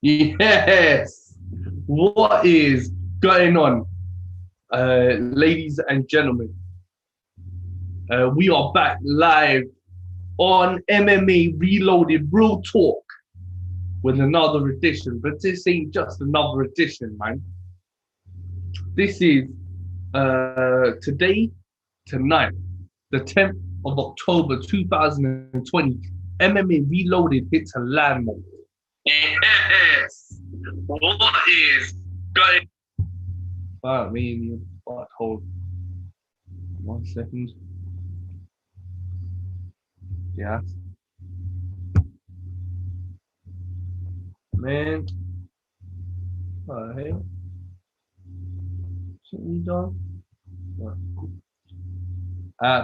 Yes. What is going on, ladies and gentlemen? We are back live on MMA Reloaded Real Talk with another edition, but this ain't just another edition, man. This is tonight, the 10th of October 2020. MMA Reloaded hits a landmark. Yes. What is going on? Me and you. Hold 1 second. Yeah. Man. Hey. Shouldn't we done?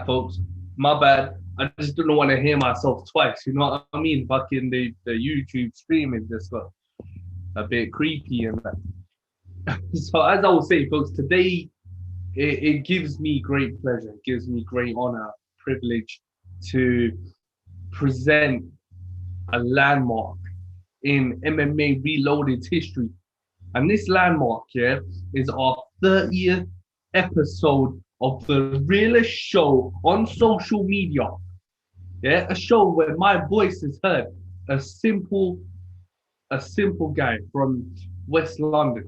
Folks, my bad. I just didn't want to hear myself twice. You know what I mean? Fucking the YouTube streaming just got a bit creepy and that. So as I was saying, folks, today it gives me great pleasure, it gives me great honor, privilege to present a landmark in MMA Reloaded history. And this landmark here is our 30th episode of the realest show on social media. Yeah, a show where my voice is heard. A simple guy from West London.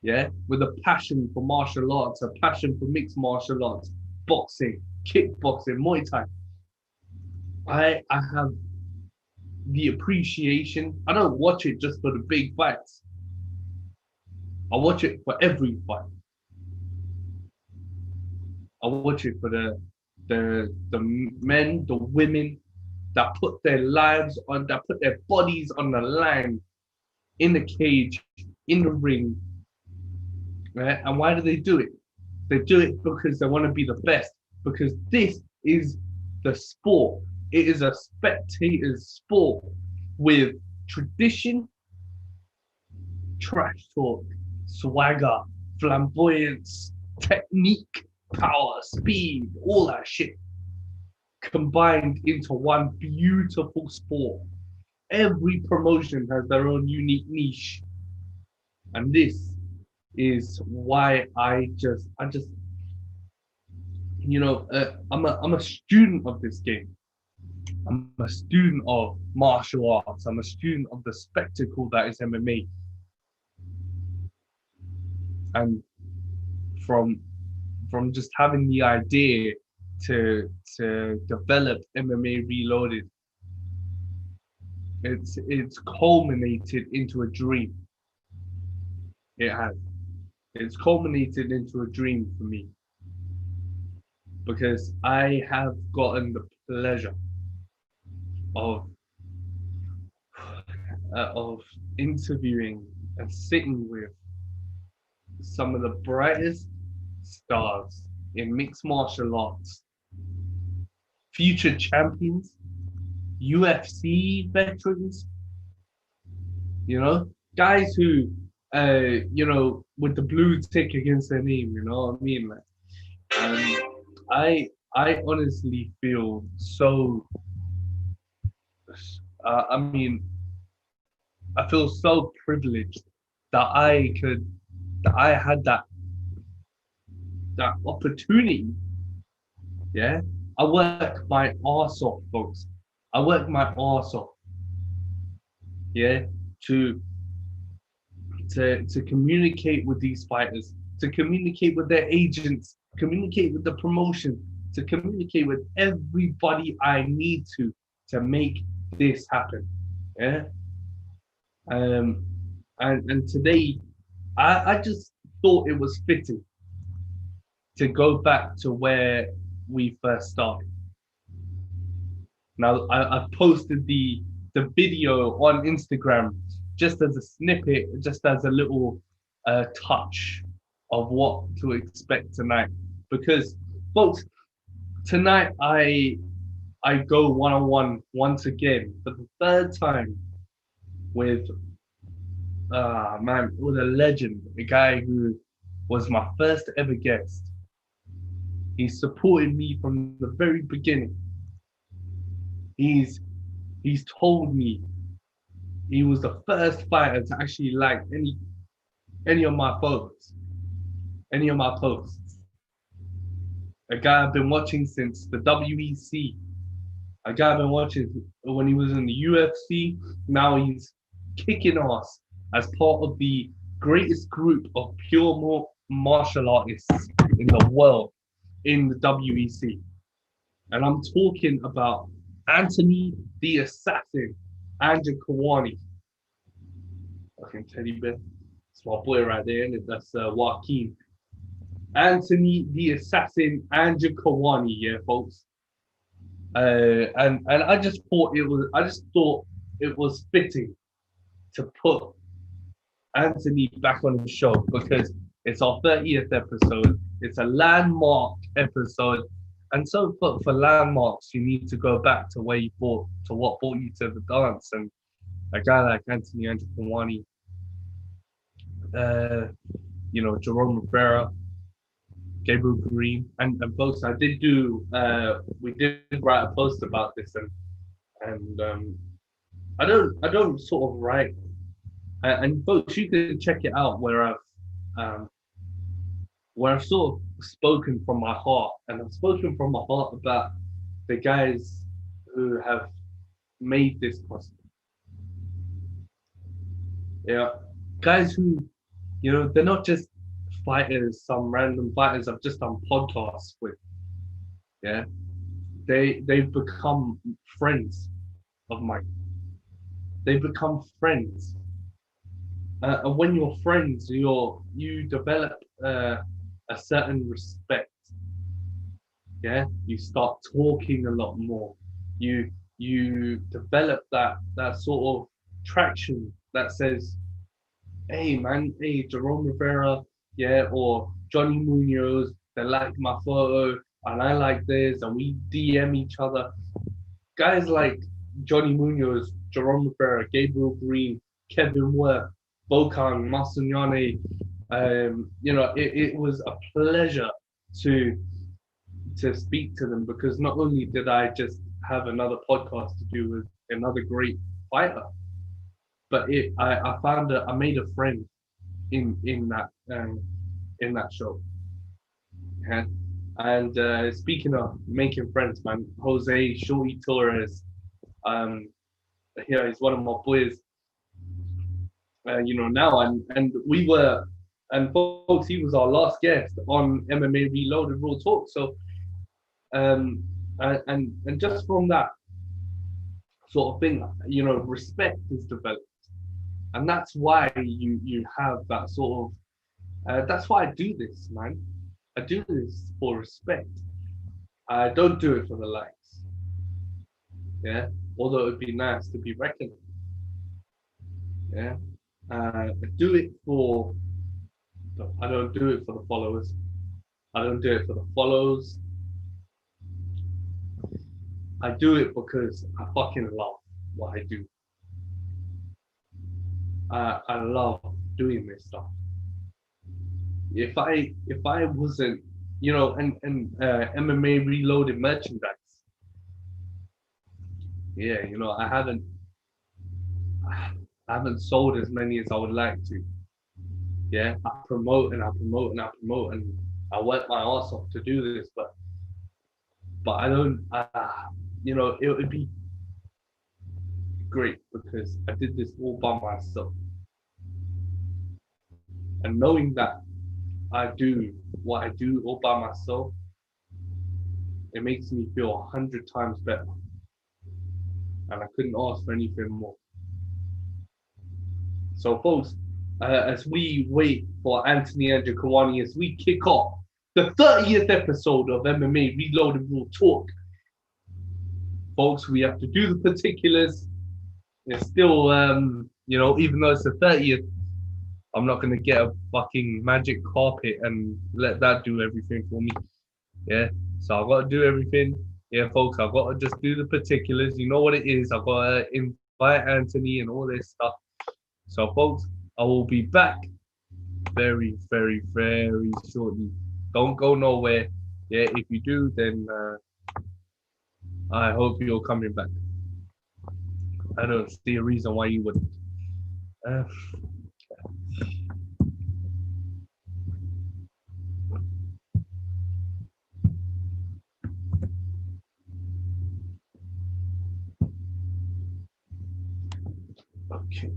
Yeah, with a passion for martial arts, a passion for mixed martial arts, boxing, kickboxing, Muay Thai. I have the appreciation. I don't watch it just for the big fights. I watch it for every fight. I watch it for the men, the women that put their lives on, that put their bodies on the line, in the cage, in the ring. Right? And why do they do it? They do it because they want to be the best. Because this is the sport. It is a spectator's sport with tradition, trash talk, swagger, flamboyance, technique, power, speed, all that shit combined into one beautiful sport. Every promotion has their own unique niche. And this is why I'm a student of this game. I'm a student of martial arts. I'm a student of the spectacle that is MMA. And from just having the idea to develop MMA Reloaded, it's culminated into a dream. It has. It's culminated into a dream for me because I have gotten the pleasure of interviewing and sitting with some of the brightest stars in mixed martial arts, future champions, UFC veterans, guys who, with the blue tick against their name, you know what I mean? And I honestly feel so, I feel so privileged that I had that opportunity. Yeah, I work my arse off, folks. I work my arse off. Yeah, to communicate with these fighters, to communicate with their agents, communicate with the promotion, to communicate with everybody I need to make this happen. Yeah. And today I just thought it was fitting to go back to where we first started. Now I've posted the video on Instagram just as a snippet, just as a little touch of what to expect tonight. Because folks, tonight I go one-on-one once again for the third time with with a legend, a guy who was my first ever guest. He supported me from the very beginning. He's told me He was the first fighter to actually like any of my photos, any of my posts. A guy I've been watching since the WEC. A guy I've been watching when he was in the UFC. Now he's kicking ass as part of the greatest group of pure martial artists in the world in the WEC. And I'm talking about Anthony the Assassin, Njokuani. Fucking teddy bear. It's my boy right there, and that's Joaquin. Anthony the Assassin, Njokuani, yeah, folks. And I just thought it was fitting to put Anthony back on the show because it's our 30th episode. It's a landmark episode. And so for landmarks, you need to go back to where you brought to what brought you to the dance. And a guy like Anthony Njokuani, Jerome Rivera, Gabriel Green, and folks, I did do we did write a post about this, and I don't sort of write, and folks, you can check it out um, where I've sort of spoken from my heart, and I've spoken from my heart about the guys who have made this possible. Yeah, guys who, they're not just fighters, some random fighters I've just done podcasts with. Yeah, they've become friends of mine. They become friends, and when you're friends, you develop a certain respect. Yeah, you start talking a lot more. You develop that sort of traction that says, hey man, hey Jerome Rivera, yeah, or Johnny Munoz, they like my photo and I like this, and we DM each other. Guys like Johnny Munoz, Jerome Rivera, Gabriel Green, Kevin Worth, Bokan, Marcignane, it was a pleasure to speak to them because not only did I just have another podcast to do with another great fighter, but I made a friend in that show. Yeah. And speaking of making friends, man, Jose Shorty Torres, um, here he's one of my boys. Now and we were, and folks, he was our last guest on MMA Reloaded RealTalk. So and just from that sort of thing, respect is developed, and that's why you have that sort of. That's why I do this, man. I do this for respect. I don't do it for the likes. Yeah. Although it would be nice to be recognized. Yeah. I do it for. I don't do it for the followers. I don't do it for the follows. I do it because I fucking love what I do. I love doing this stuff. If I wasn't, and MMA Reloaded merchandise, yeah, I haven't sold as many as I would like to. Yeah, I promote and I promote and I promote and I work my ass off to do this, but I don't. It would be great because I did this all by myself, and knowing that I do what I do all by myself, it makes me feel 100 times better, and I couldn't ask for anything more. So, folks, as we wait for Anthony Njokuani, as we kick off the 30th episode of MMA Reloaded RealTalk, folks, we have to do the particulars. It's still, even though it's the 30th, I'm not going to get a fucking magic carpet and let that do everything for me. Yeah, so I've got to do everything. Yeah, folks, I've got to just do the particulars. You know what it is. I've got to invite Anthony and all this stuff. So, folks, I will be back very, very, very shortly. Don't go nowhere. Yeah, if you do, then I hope you're coming back. I don't see a reason why you wouldn't. Uh, okay.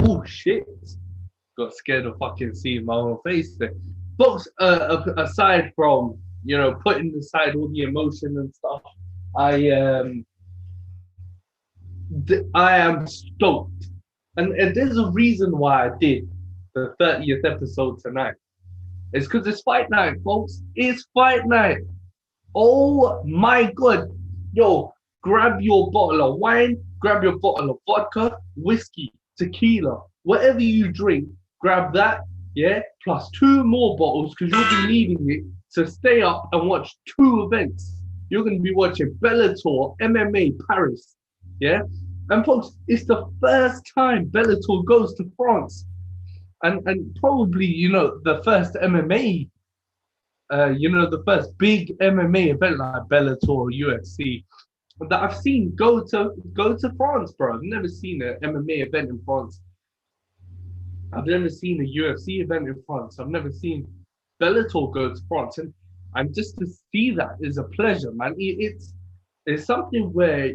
Oh shit! Got scared of fucking seeing my own face there. Folks, aside from putting aside all the emotion and stuff, I I am stoked, and there's a reason why I did the 30th episode tonight. It's because it's fight night, folks. It's fight night. Oh my god. Yo, grab your bottle of wine, grab your bottle of vodka, whiskey, tequila, whatever you drink, grab that, yeah, plus two more bottles because you'll be needing it to stay up and watch two events. You're going to be watching Bellator MMA Paris, yeah? And folks, it's the first time Bellator goes to France. And probably, the first MMA the first big MMA event like Bellator or UFC that I've seen go to France, bro. I've never seen an MMA event in France. I've never seen a UFC event in France. I've never seen Bellator go to France, and just to see that is a pleasure, man. It's something where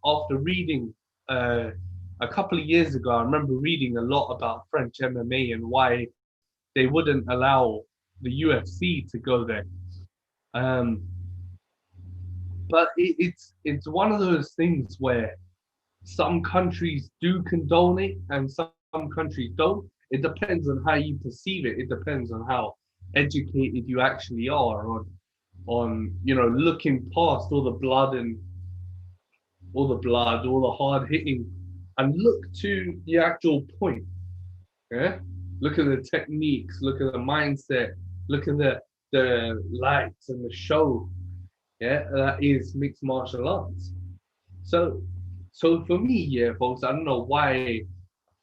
after reading a couple of years ago, I remember reading a lot about French MMA and why they wouldn't allow the UFC to go there. Um, but it's one of those things where some countries do condone it and some countries don't. It depends on how you perceive it. It depends on how educated you actually are on looking past all the hard hitting, and look to the actual point. Yeah, look at the techniques, look at the mindset, look at the lights and the show. Yeah, that is mixed martial arts. So, so for me, yeah, folks, I don't know why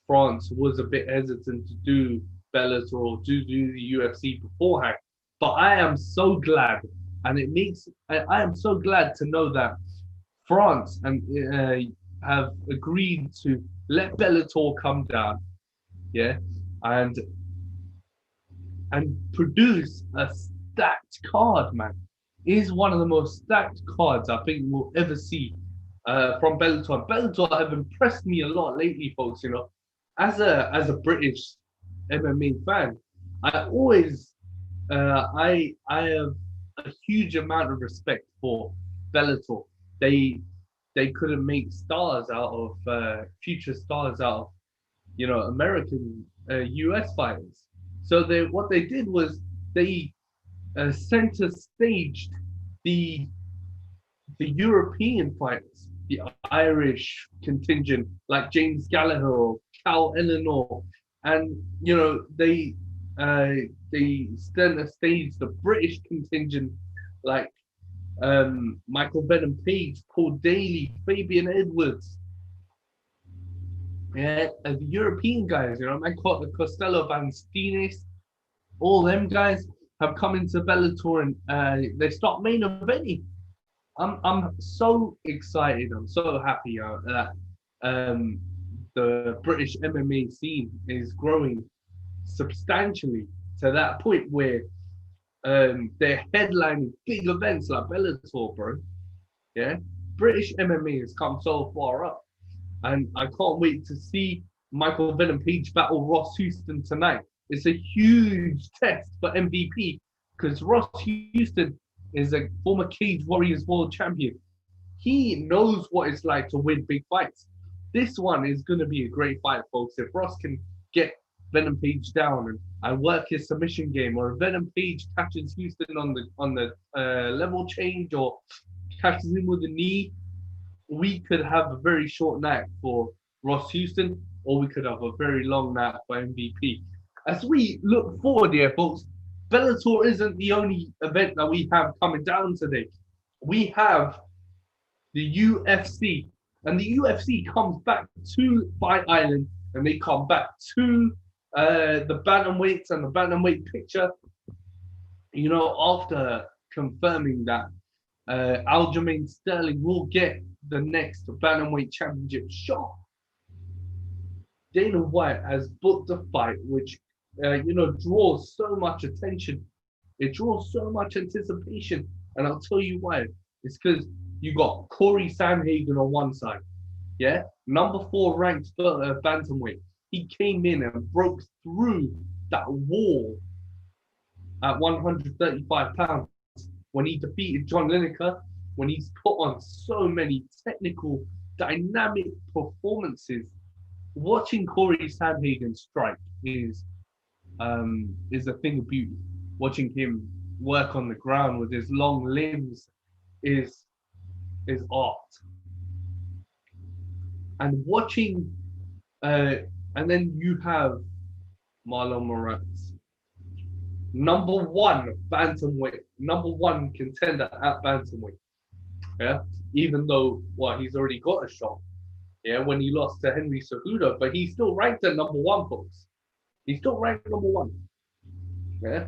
France was a bit hesitant to do Bellator or to do the UFC beforehand, but I am so glad, and I am so glad to know that France and have agreed to let Bellator come down, yeah, and and produce a stacked card, man. It is one of the most stacked cards I think we'll ever see from Bellator. Bellator have impressed me a lot lately, folks. As a British MMA fan, I always I have a huge amount of respect for Bellator. They they couldn't make stars out of future stars out of American US fighters. So what they did was they center staged the European fighters, the Irish contingent like James Gallagher or Cal Eleanor, and they center staged the British contingent like Michael Venom Page, Paul Daly, Fabian Edwards. Yeah, and the European guys, Michael Costello Van Steenis, all them guys have come into Bellator and they stopped main eventing. I'm so excited. I'm so happy that um, the British MMA scene is growing substantially to that point where they're headlining big events like Bellator, bro. Yeah, British MMA has come so far up, and I can't wait to see Michael Venom Page battle Ross Houston tonight. It's a huge test for MVP because Ross Houston is a former Cage Warriors world champion. He knows what it's like to win big fights. This one is going to be a great fight, folks. If Ross can get Venom Page down and work his submission game, or if Venom Page catches Houston on the level change or catches him with a knee, we could have a very short night for Ross Houston, or we could have a very long night for MVP. As we look forward here, folks, Bellator isn't the only event that we have coming down today. We have the UFC, and the UFC comes back to Fight Island, and they come back to the bantamweights and the bantamweight picture. You know, after confirming that Aljamain Sterling will get the next bantamweight championship shot, Dana White has booked a fight which draws so much attention. It draws so much anticipation, and I'll tell you why. It's because you got Corey Sandhagen on one side, yeah, number 4 ranked bantamweight. He came in and broke through that wall at 135 pounds when he defeated John Lineker, when he's put on so many technical, dynamic performances. Watching Corey Sandhagen strike is a thing of beauty. Watching him work on the ground with his long limbs is art. And watching, and then you have Marlon Moraes, number 1 bantamweight, number 1 contender at bantamweight. Yeah, even though he's already got a shot. Yeah, when he lost to Henry Cejudo, but he's still ranked at number 1, folks. He's still ranked number 1. Yeah.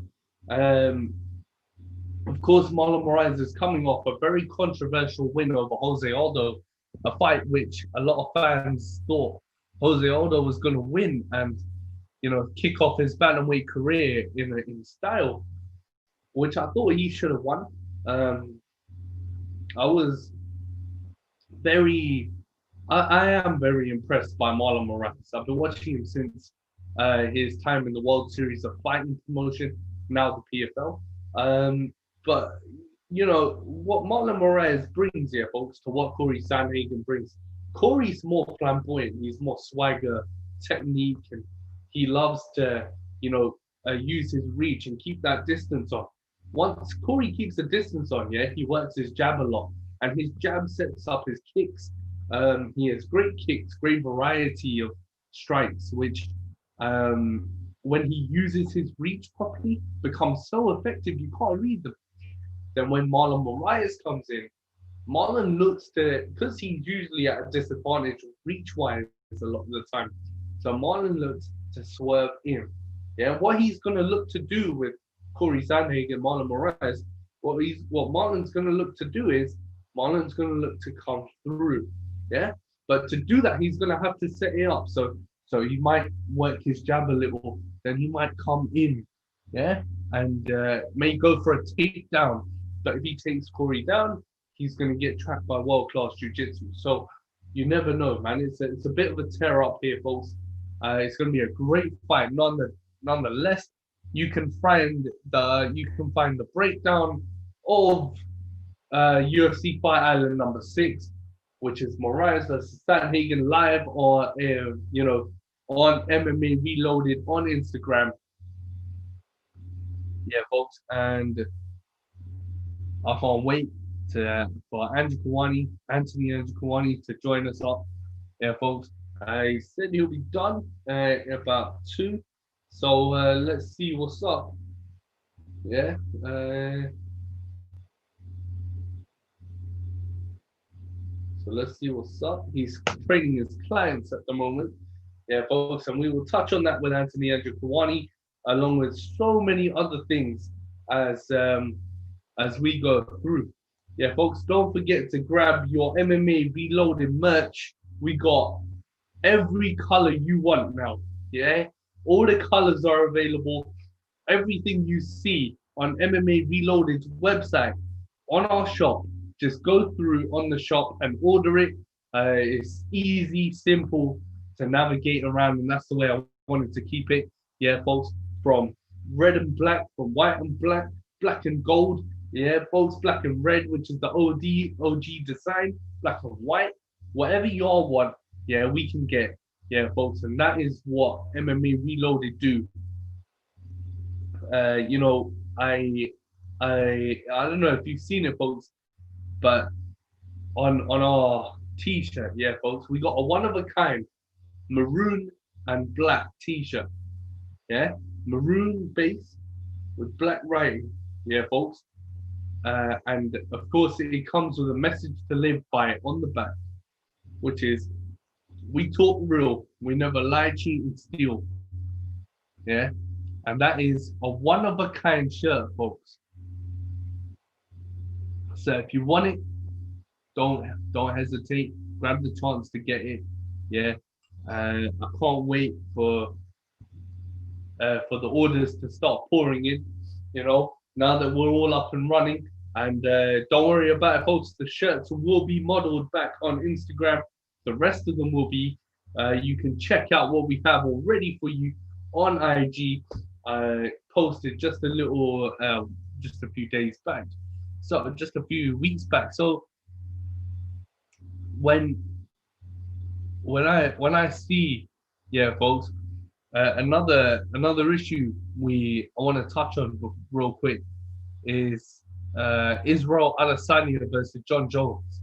Of course, Marlon Moraes is coming off a very controversial win over Jose Aldo, a fight which a lot of fans thought Jose Aldo was going to win and, kick off his bantamweight career in style, which I thought he should have won. I was I am very impressed by Marlon Moraes. I've been watching him since his time in the World Series of Fighting promotion, now the PFL. But what Marlon Moraes brings here, folks, to what Corey Sandhagen brings. Corey's more flamboyant. He's more swagger, technique, and he loves to, use his reach and keep that distance on. Once Corey keeps the distance on, yeah, he works his jab a lot, and his jab sets up his kicks. He has great kicks, great variety of strikes, which when he uses his reach properly, becomes so effective you can't read them. Then when Marlon Moraes comes in, Marlon looks to, because he's usually at a disadvantage reach-wise a lot of the time, so Marlon looks to swerve in. Yeah, what he's going to look to do with Corey Sandhagen and Marlon Moraes, what Marlon's going to look to do is, Marlon's going to look to come through. Yeah, but to do that, he's going to have to set it up. So he might work his jab a little, then he might come in, yeah, and may go for a takedown. But if he takes Corey down, he's going to get trapped by world-class jiu-jitsu. So you never know, man. It's a bit of a tear up here, folks. It's going to be a great fight. Nonetheless, you can find the breakdown of UFC Fight Island number 6, which is Moraes versus Sandhagen live on on MMA Reloaded on Instagram. Yeah, folks, and I can't wait for Njokuani, Anthony Njokuani, to join us up. Yeah, folks. I said he'll be done in about 2. So let's see what's up. Yeah. So let's see what's up. He's training his clients at the moment. Yeah, folks, and we will touch on that with Anthony Njokuani, along with so many other things as we go through. Yeah, folks, don't forget to grab your MMA Reloaded merch. We got every color you want now. Yeah, all the colors are available. Everything you see on MMA Reloaded's website, on our shop, just go through on the shop and order it. It's easy, simple to navigate around, and that's the way I wanted to keep it. Yeah, folks, from red and black, from white and black, black and gold. Yeah, folks, black and red, which is the OG design, black and white, whatever you all want. Yeah, we can get. Yeah, folks, and that is what MMA Reloaded do. You know, I don't know if you've seen it, folks, but on our t-shirt, yeah, folks, we got a one of a kind maroon and black t-shirt, yeah, maroon base with black writing, yeah, folks, and of course it comes with a message to live by on the back, which is we talk real, we never lie, cheat, and steal, yeah, and that is a one of a kind shirt, folks. So if you want it, don't hesitate. Grab the chance to get it. Yeah, I can't wait for the orders to start pouring in. You know, now that we're all up and running, and don't worry about it, folks. The shirts will be modeled back on Instagram. The rest of them will be. You can check out what we have already for you on IG. Posted just a little, just a few days back. So just a few weeks back. So when when I see, yeah, folks, another issue I want to touch on real quick is Israel Adesanya versus John Jones.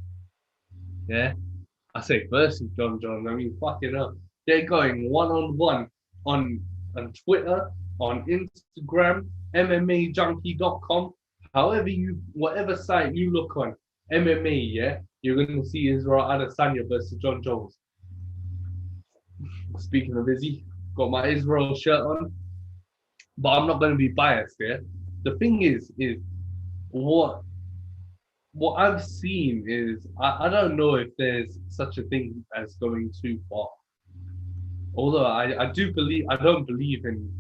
Yeah, I say versus John Jones. I mean, fucking hell, they're going one on one on Twitter, on Instagram, MMAJunkie.com. However whatever site you look on, MMA, yeah, you're gonna see Israel Adesanya versus John Jones. Speaking of Izzy, got my Israel shirt on, but I'm not going to be biased here. The thing is what I've seen is I don't know if there's such a thing as going too far. Although I do believe I don't believe in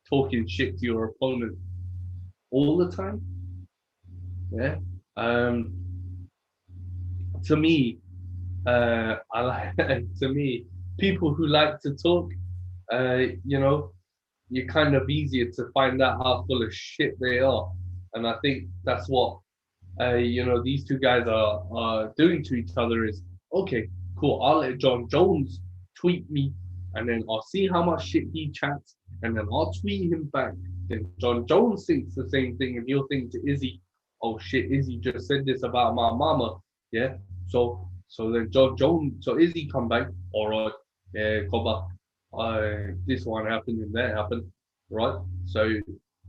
talking shit to your opponent all the time. Yeah. Um. To me, I like to me people who like to talk. You know, you're kind of easier to find out how full of shit they are. And I think that's what these two guys are doing to each other is okay, cool. I'll let John Jones tweet me, and then I'll see how much shit he chats, and then I'll tweet him back. Then John Jones thinks the same thing, and he'll think to Izzy, oh shit, Izzy just said this about my mama. Yeah. So then John Jones, so Izzy come back, all right, yeah, Koba, this one happened and that happened, right? So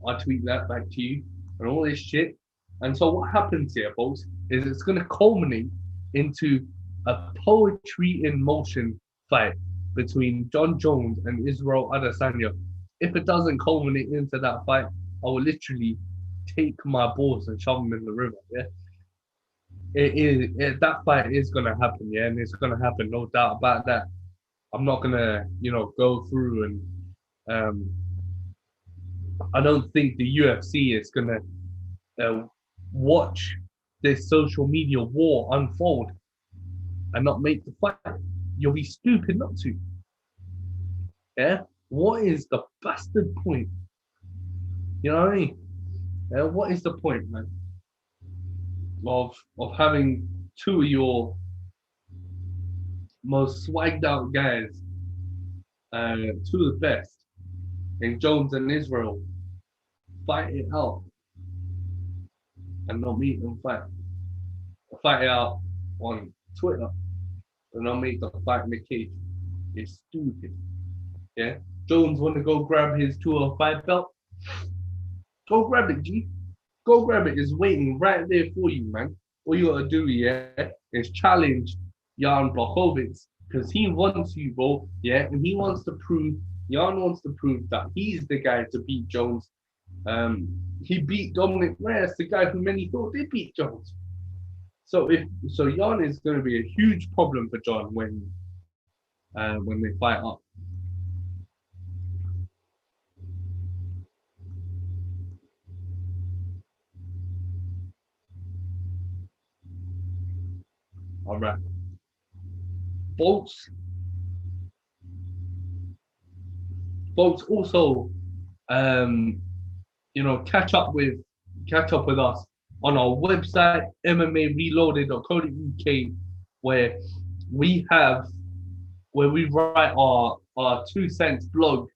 I tweet that back to you and all this shit. And so what happens here, folks, is it's going to culminate into a poetry in motion fight between John Jones and Israel Adesanya. If it doesn't culminate into that fight, I will literally take my balls and shove them in the river. Yeah, that fight is going to happen. Yeah, and it's going to happen, no doubt about that. I'm not gonna, go through and I don't think the UFC is gonna watch this social media war unfold and not make the fight. You'll be stupid not to. Yeah. What is the bastard point? You know what I mean? What is the point, man? Of having two of your most swagged out guys, two of the best, in Jones and Israel, fight it out and not meet and fight it out on Twitter and not make the fight in the cage. It's stupid. Yeah. Jones want to go grab his 205 belt. Go grab it, G. Go grab it. It's waiting right there for you, man. All you gotta do, yeah, is challenge Jan Blachowicz because he wants you, bro. Yeah, and Jan wants to prove that he's the guy to beat Jones. He beat Dominic Reyes, the guy who many thought did beat Jones. So Jan is going to be a huge problem for John when they fight up. All right, folks. Folks, also, um, catch up with us on our website MMA Reloaded UK, where we have where we write our 2 cents blog.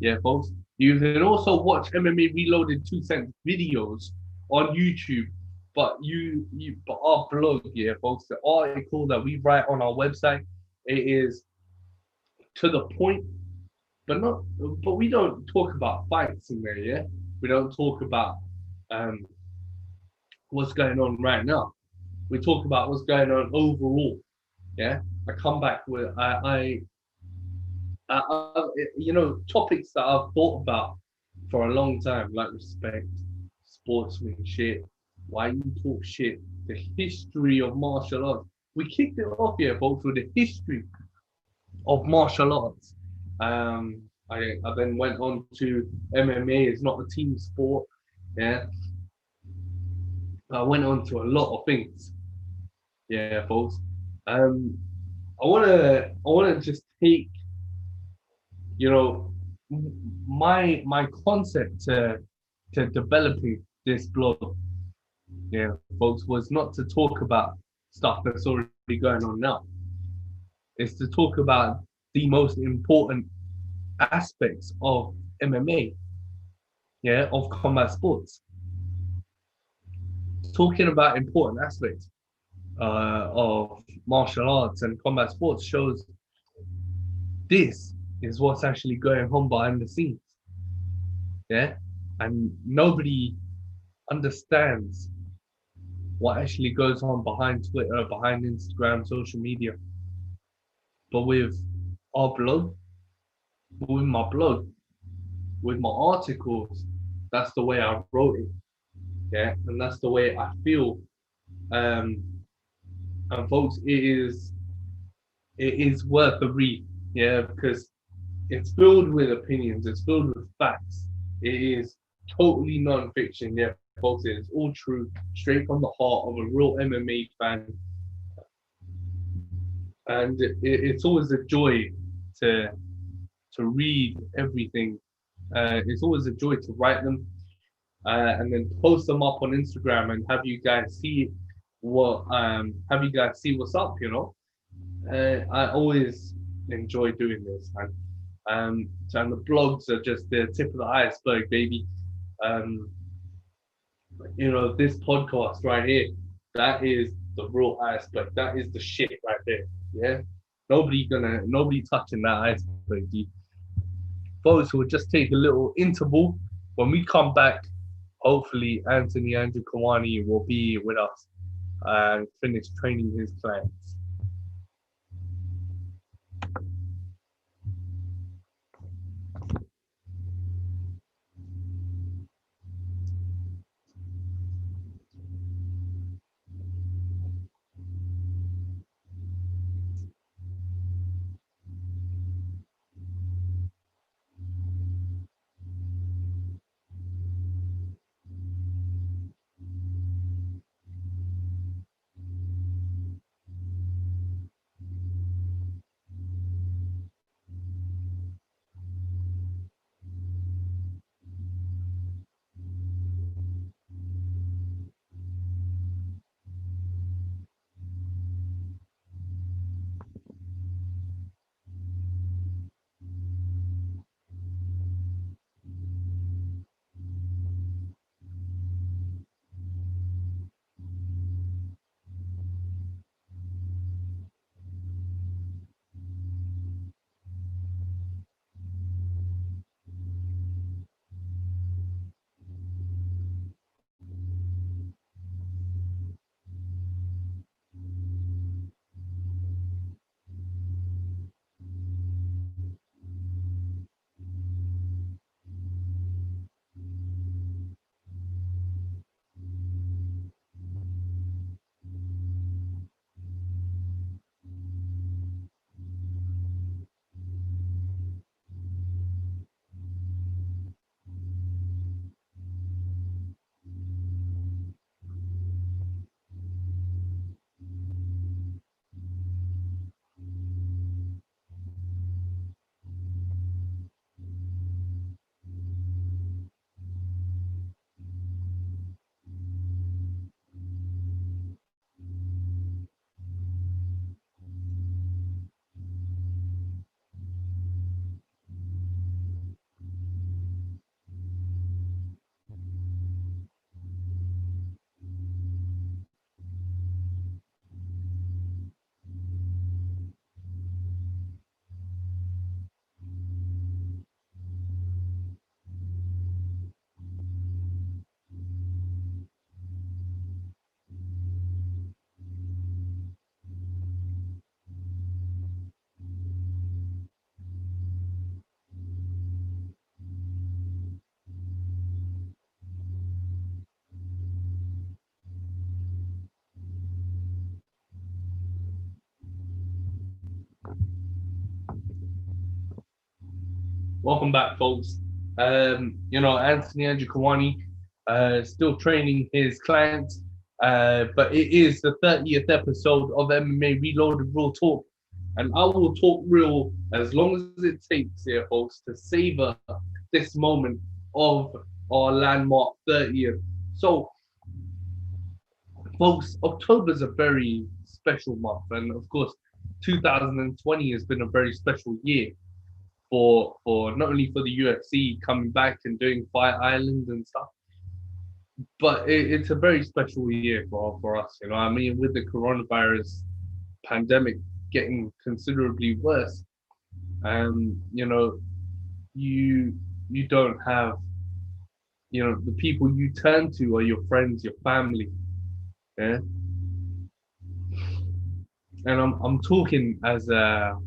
Yeah, folks. You can also watch MMA Reloaded 2 cents videos on YouTube. But our blog, yeah, folks, the article that we write on our website, it is to the point, but not. But we don't talk about fights in there, yeah. We don't talk about um what's going on right now. We talk about what's going on overall. Yeah, I come back with topics that I've thought about for a long time, like respect, sportsmanship, why you talk shit, the history of martial arts. We kicked it off here, folks, with the history of martial arts. I then went on to MMA. It's not a team sport. Yeah, I went on to a lot of things. Yeah, folks. Um, I wanna just take you know my concept to developing this blog, yeah, folks, was not to talk about stuff that's already going on now. It's to talk about the most important aspects of MMA, yeah, of combat sports. Talking about important aspects of martial arts and combat sports shows this is what's actually going on behind the scenes, yeah, and nobody understands what actually goes on behind Twitter, behind Instagram, social media. But with our blog, with my blog, with my articles, that's the way I wrote it. Yeah, and that's the way I feel. Um, and folks, it is worth a read. Yeah, because it's filled with opinions. It's filled with facts. It is totally non-fiction. Yeah, folks, it's all true, straight from the heart of a real MMA fan. And it's always a joy to to read everything. It's always a joy to write them and then post them up on Instagram and have you guys see what's up. I always enjoy doing this, and the blogs are just the tip of the iceberg, baby. Um, this podcast right here, that is the real iceberg. That is the shit right there. Yeah, nobody touching that iceberg. Folks, will just take a little interval. When we come back, hopefully Anthony Njokuani will be with us and finish training his clients. Welcome back, folks. Anthony Njokuani, still training his clients, but it is the 30th episode of MMA Reloaded RealTalk, and I will talk real as long as it takes here, folks, to savor this moment of our landmark 30th. So, folks, October is a very special month, and of course, 2020 has been a very special year for not only for the UFC coming back and doing Fight Island and stuff, but it's a very special year for us. You know, I mean, with the coronavirus pandemic getting considerably worse, you know, you don't have, you know, the people you turn to are your friends, your family, yeah. And I'm talking as a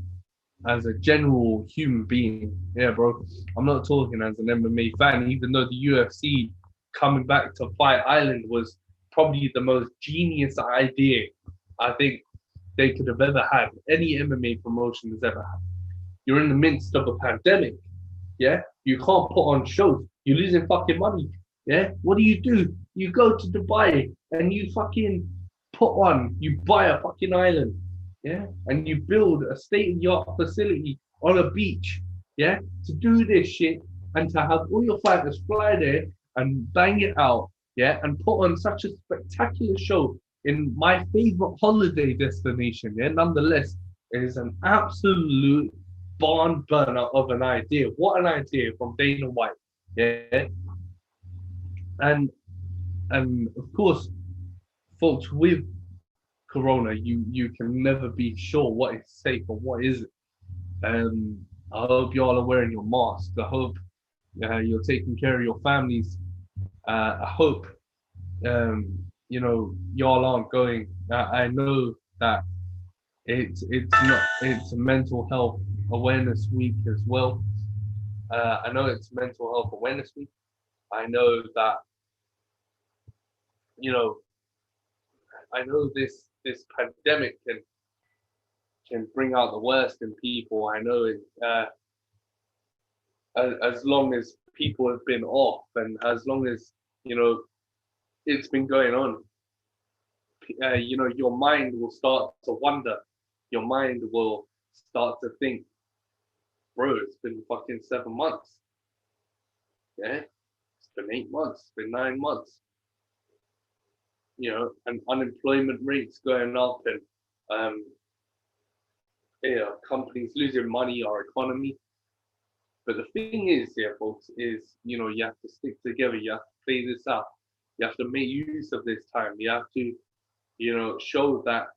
general human being. Yeah, bro. I'm not talking as an MMA fan, even though the UFC coming back to Fight Island was probably the most genius idea I think they could have ever had. Any MMA promotion has ever had. You're in the midst of a pandemic. Yeah, you can't put on shows. You're losing fucking money. Yeah, what do? You go to Dubai and you fucking you buy a fucking island. Yeah, and you build a state-of-the-art facility on a beach. Yeah, to do this shit and to have all your fighters fly there and bang it out. Yeah, and put on such a spectacular show in my favorite holiday destination. Yeah, nonetheless, it is an absolute barn burner of an idea. What an idea from Dana White. Yeah. And of course, folks, with Corona, you can never be sure what is safe and what isn't. I hope y'all are wearing your masks. I hope you're taking care of your families. I hope y'all aren't going. I know that it's a mental health awareness week as well. I know it's mental health awareness week. I know that you know I know this pandemic can bring out the worst in people. I know it, as long as people have been off and as long as it's been going on, your mind will start to wonder. Your mind will start to think, bro, it's been fucking 7 months. Yeah, it's been 8 months. It's been 9 months. And unemployment rates going up, and companies losing money, our economy. But the thing is, folks, is you have to stick together. You have to play this out. You have to make use of this time. You have to, show that,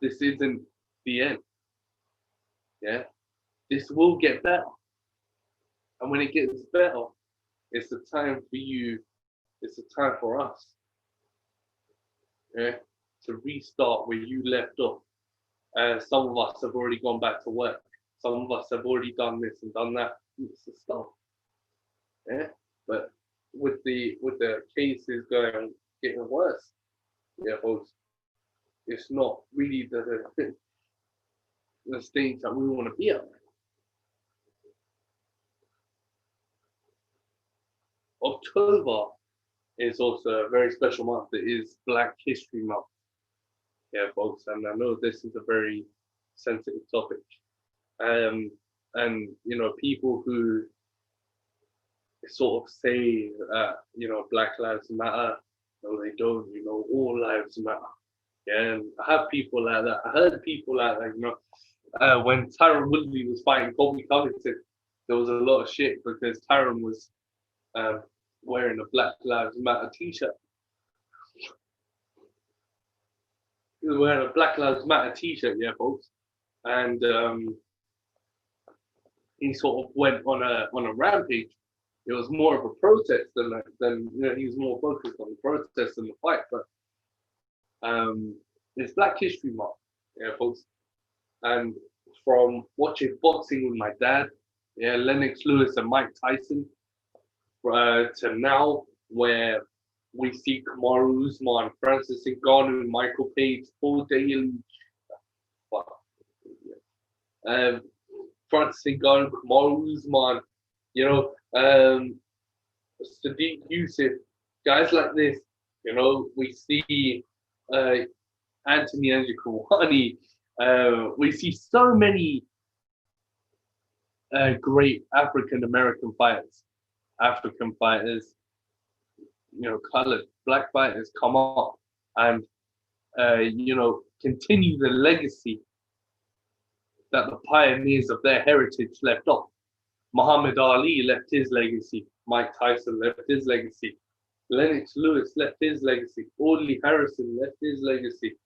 this isn't the end. Yeah, this will get better, and when it gets better, it's the time for you. It's the time for us. Yeah, to restart where you left off. Some of us have already gone back to work. Some of us have already done this and done that. It's the stuff. Yeah, but with the cases getting worse, folks, it's not really the stage that we want to be at. October is also a very special month. It is Black History Month. Yeah, folks, and I know this is a very sensitive topic. And people who sort of say Black Lives Matter, no, they don't. All lives matter. Yeah, and I have people like that. I heard people like that. When Tyron Woodley was fighting Colby Covington, there was a lot of shit because Tyron was wearing a Black Lives Matter T-shirt. He was wearing a Black Lives Matter T-shirt, yeah, folks, and he sort of went on a rampage. It was more of a protest than he was more focused on the protest than the fight. But it's Black History Month, yeah, folks, and from watching boxing with my dad, yeah, Lennox Lewis and Mike Tyson, to now where we see Kamaru Usman, Francis Ngannou, Michael Page, Paul Daley. Francis Ngannou, Kamaru Usman, you know, Sadiq Yusuf, guys like this. You know, we see uh, Anthony Njokuani. We see so many great African American fighters, African fighters, colored black fighters come up and continue the legacy that the pioneers of their heritage left off. Muhammad Ali left his legacy. Mike Tyson left his legacy. Lennox Lewis left his legacy. Audley Harrison left his legacy.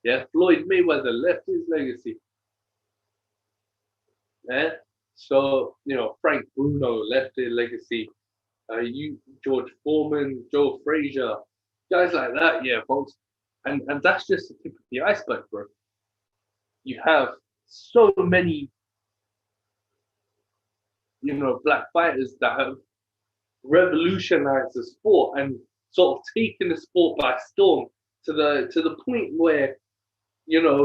Yeah, Floyd Mayweather left his legacy. Yeah, so Frank Bruno left his legacy. George Foreman, Joe Frazier, guys like that. Yeah, folks, and that's just the tip of the iceberg, bro. You have so many, black fighters that have revolutionized the sport and sort of taken the sport by storm to the point where you're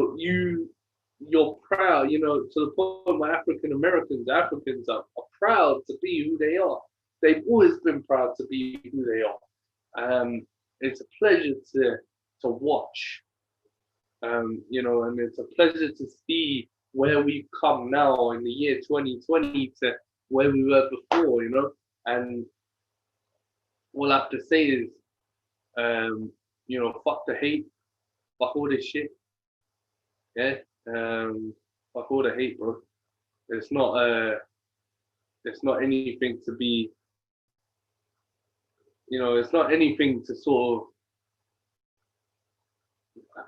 proud, to the point where Africans are proud to be who they are. They've always been proud to be who they are. It's a pleasure to watch, and it's a pleasure to see where we've come now in the year 2020 to where we were before, and all I have to say is, fuck the hate, fuck all this shit, yeah, fuck all the hate, bro. It's not anything to be, it's not anything to sort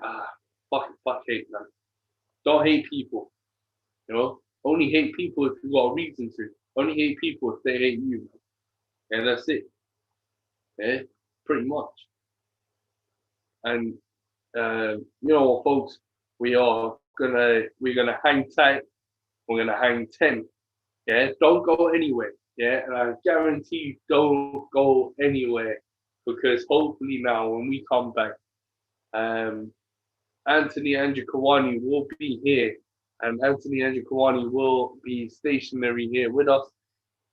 of, fuck hate, man. Don't hate people, only hate people if you got a reason to. Only hate people if they hate you, man. And that's it. Yeah, pretty much. And folks, we're gonna hang tight. We're gonna hang 10. Yeah, don't go anywhere. Yeah, and I guarantee you don't go anywhere, because hopefully now when we come back, Anthony Njokuani will be here, and Anthony Njokuani will be stationary here with us.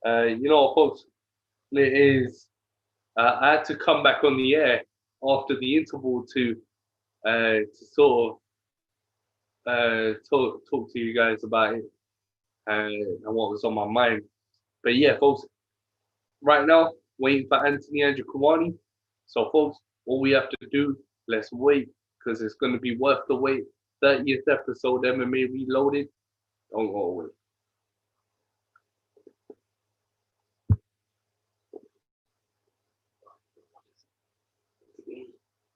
Folks, it is. I had to come back on the air after the interval to sort of talk to you guys about it and what was on my mind. But yeah, folks, right now waiting for Anthony Njokuani. So, folks, all we have to do, let's wait, because it's going to be worth the wait. 30th episode MMA Reloaded. Don't go away.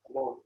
Come on.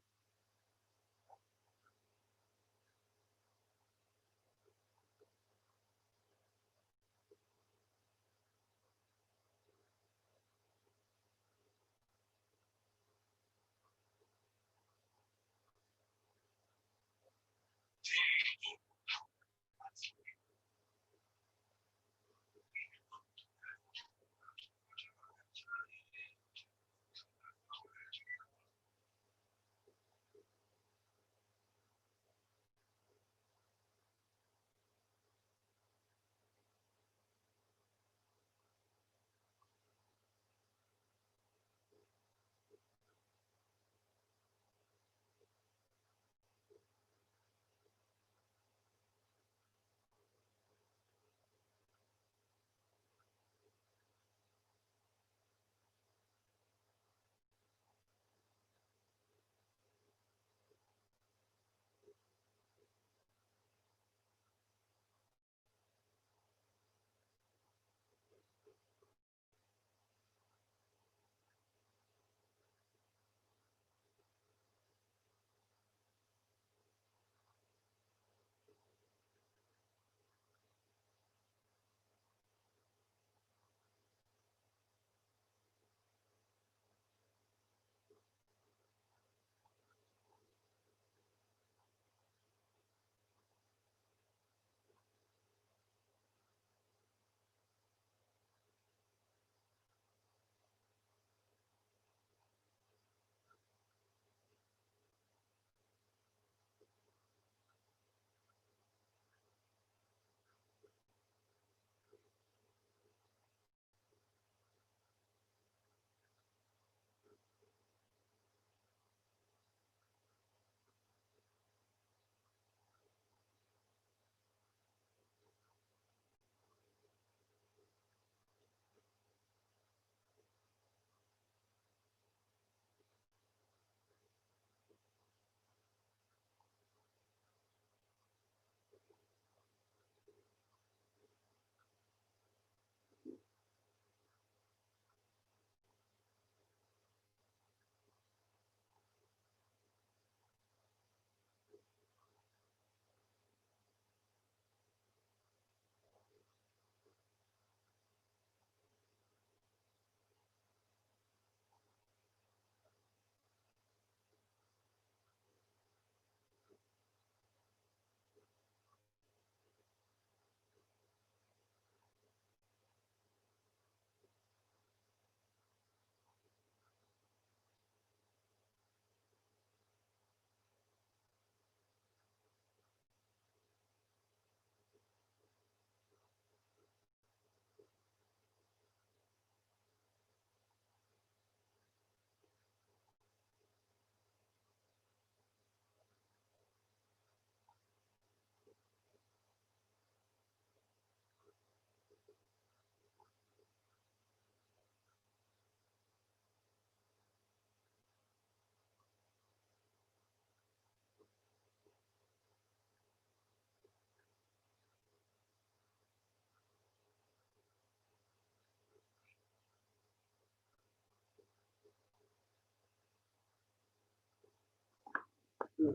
Oh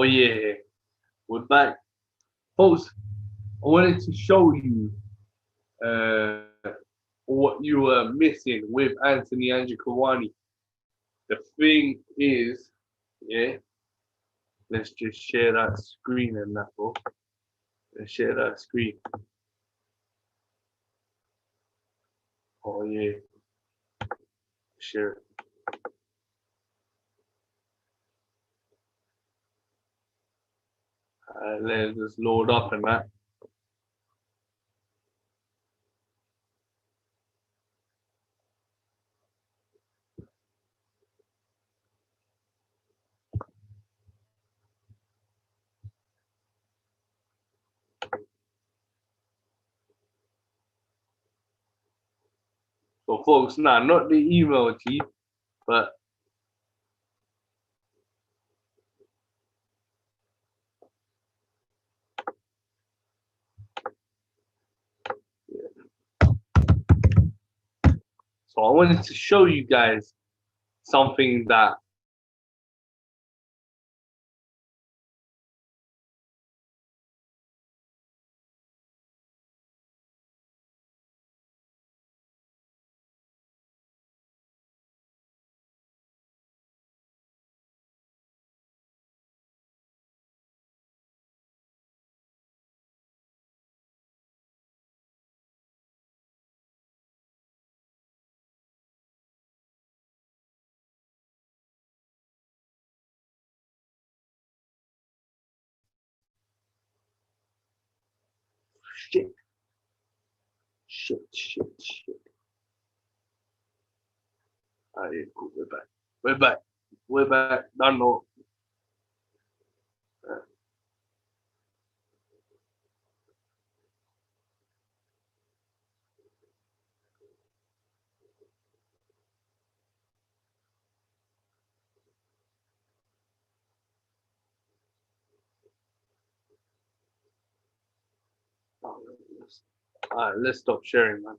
yeah, we're back, folks. I wanted to show you uh, what you were missing with Anthony Njokuani. The thing is, yeah, let's just share that screen and that, bro. Let's share that screen. Oh yeah, share it. Let's just load up and that. So, folks, nah, not the email, G, but so I wanted to show you guys something that shit, shit. Alright, cool. We're back. We're back. We're back. Don't know. Alright, let's stop sharing, man.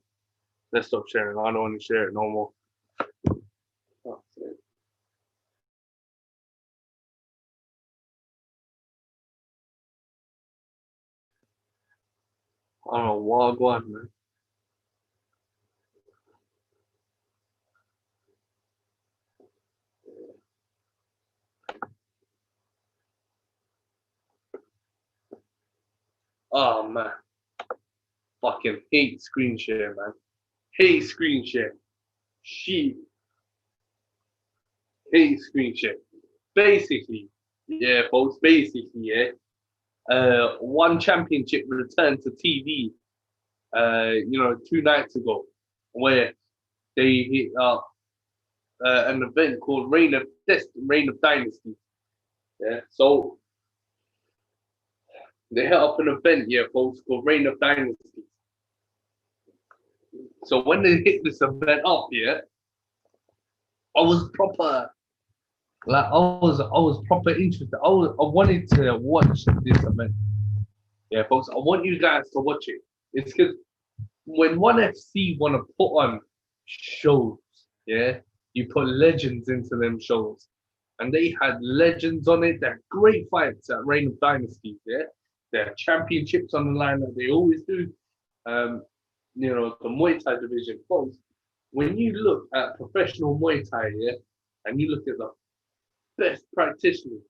Let's stop sharing. I don't want to share it no more. Oh, I don't know what going, man. Oh man, fucking hate screen share, man. Hate screen share. She hate screen share. Basically, yeah, folks. Basically, yeah. One championship returned to TV. 2 nights ago, where they hit up an event called Reign of Dynasty. Yeah, so they hit up an event, yeah, folks, called Reign of Dynasty. So when they hit this event up, yeah, I was proper, like I was proper interested. I wanted to watch this event. Yeah, folks, I want you guys to watch it. It's because when ONE FC want to put on shows, yeah, you put legends into them shows. And they had legends on it. They're great fights at Reign of Dynasty, yeah. They're championships on the line that they always do. Um, the Muay Thai division. Folks, when you look at professional Muay Thai, yeah, and you look at the best practitioners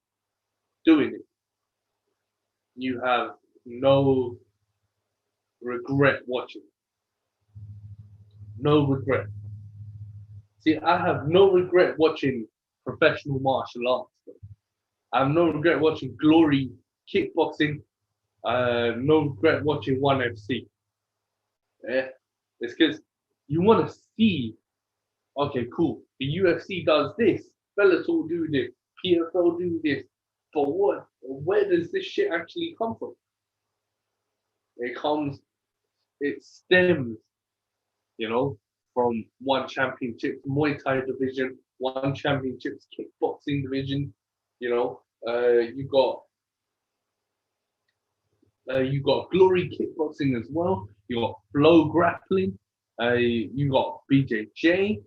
doing it, you have no regret watching. No regret. See, I have no regret watching professional martial arts. I have no regret watching Glory kickboxing. No regret watching ONE FC. Yeah, it's because you want to see. Okay, cool. The UFC does this. Bellator do this. PFL do this. But what? Where does this shit actually come from? It comes. It stems. From one championship Muay Thai division, one championships kickboxing division. You got You got Glory Kickboxing as well. You got Flow Grappling. You got BJJ.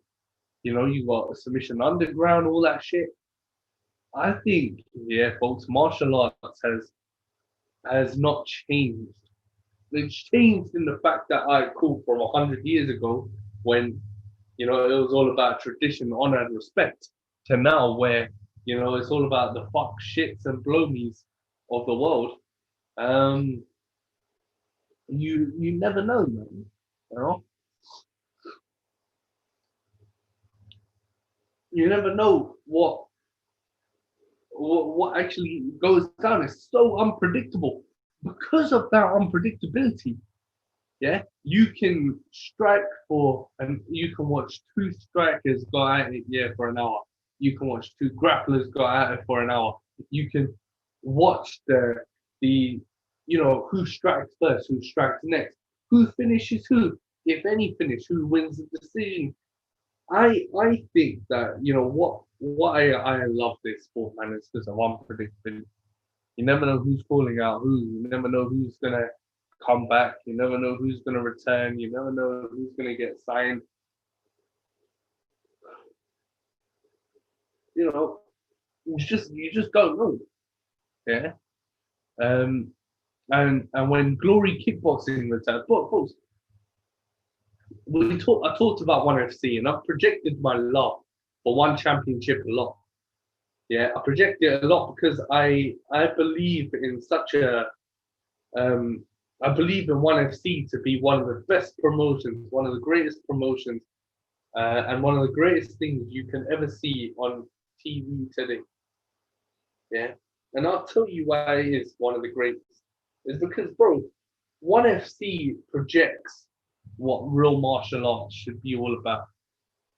You know, you got Submission Underground, all that shit. I think, yeah, folks, martial arts has not changed. It's changed in the fact that I called from 100 years ago when, you know, it was all about tradition, honor, and respect, to now where, you know, it's all about the fuck shits and blow me's of the world. Um, you never know, man. You know, you never know what actually goes down. It's so unpredictable. Because of that unpredictability, yeah, you can strike for, and you can watch two strikers go at it, yeah, for an hour. You can watch two grapplers go at it for an hour. You can watch the you know, who strikes first, who strikes next, who finishes who, if any finish, who wins the decision. I think that, you know, what I love this sport, man, is because of unpredictability. You never know who's calling out who. You never know who's gonna come back. You never know who's gonna return. You never know who's gonna get signed. You know, you just don't know. Yeah. Um. And when Glory Kickboxing returned, but folks, I talked about ONE FC, and I've projected my love for one championship a lot. Yeah, I project it a lot because I believe in such a um I believe in ONE FC to be one of the best promotions, one of the greatest promotions, and one of the greatest things you can ever see on TV today. Yeah, and I'll tell you why it is one of the greatest. It's because, bro, ONE FC projects what real martial arts should be all about.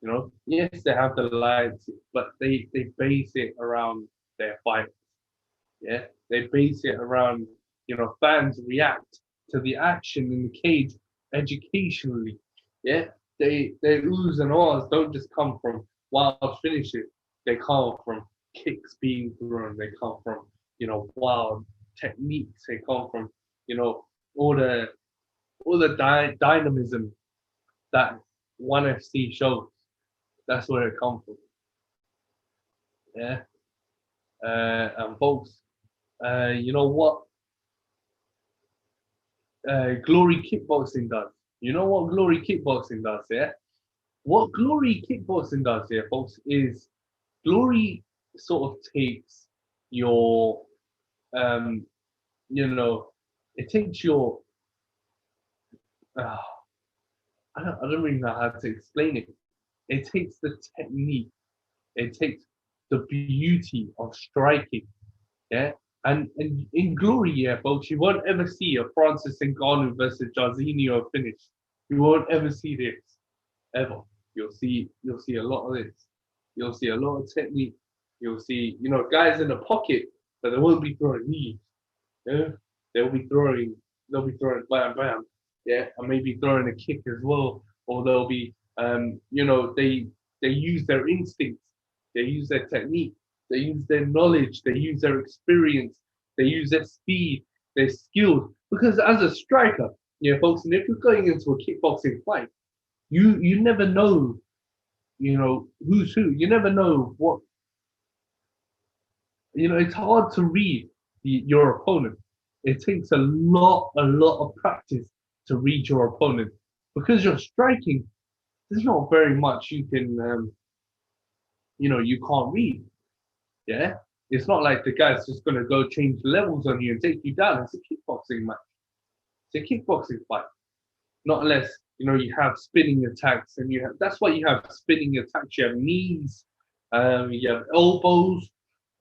You know, yes, they have the lights, but they base it around their fight. Yeah, they base it around, you know, fans react to the action in the cage educationally. Yeah, their oohs and ahs don't just come from wild finishes. They come from kicks being thrown. They come from, you know, wild techniques. They come from, you know, all the dynamism that ONE FC shows. That's where it comes from. Yeah, and folks, you know what? Glory Kickboxing does. You know what Glory Kickboxing does, yeah? What Glory Kickboxing does here, folks, is Glory sort of takes your, um, you know, it takes your, uh, I don't really know how to explain it. It takes the technique, it takes the beauty of striking, yeah? And in Glory, yeah, folks, you won't ever see a Francis Ngannou versus Jairzinho finish. You won't ever see this, ever. You'll see a lot of this. You'll see a lot of technique. You'll see, you know, guys in the pocket, but they won't be throwing knees. Yeah, they'll be throwing, bam bam. Yeah, and maybe throwing a kick as well, or they'll be, you know, they use their instincts, they use their technique, they use their knowledge, they use their experience, they use their speed, their skills. Because as a striker, yeah, folks, and if you're going into a kickboxing fight, you never know, you know, who's who. You never know what, you know. It's hard to read your opponent. It takes a lot of practice to read your opponent because you're striking. There's not very much you can, you know, you can't read. Yeah, it's not like the guy's just gonna go change levels on you and take you down. It's a kickboxing match. It's a kickboxing fight. Not unless, you know, you have spinning attacks, and you have, that's why you have spinning attacks. You have knees, you have elbows.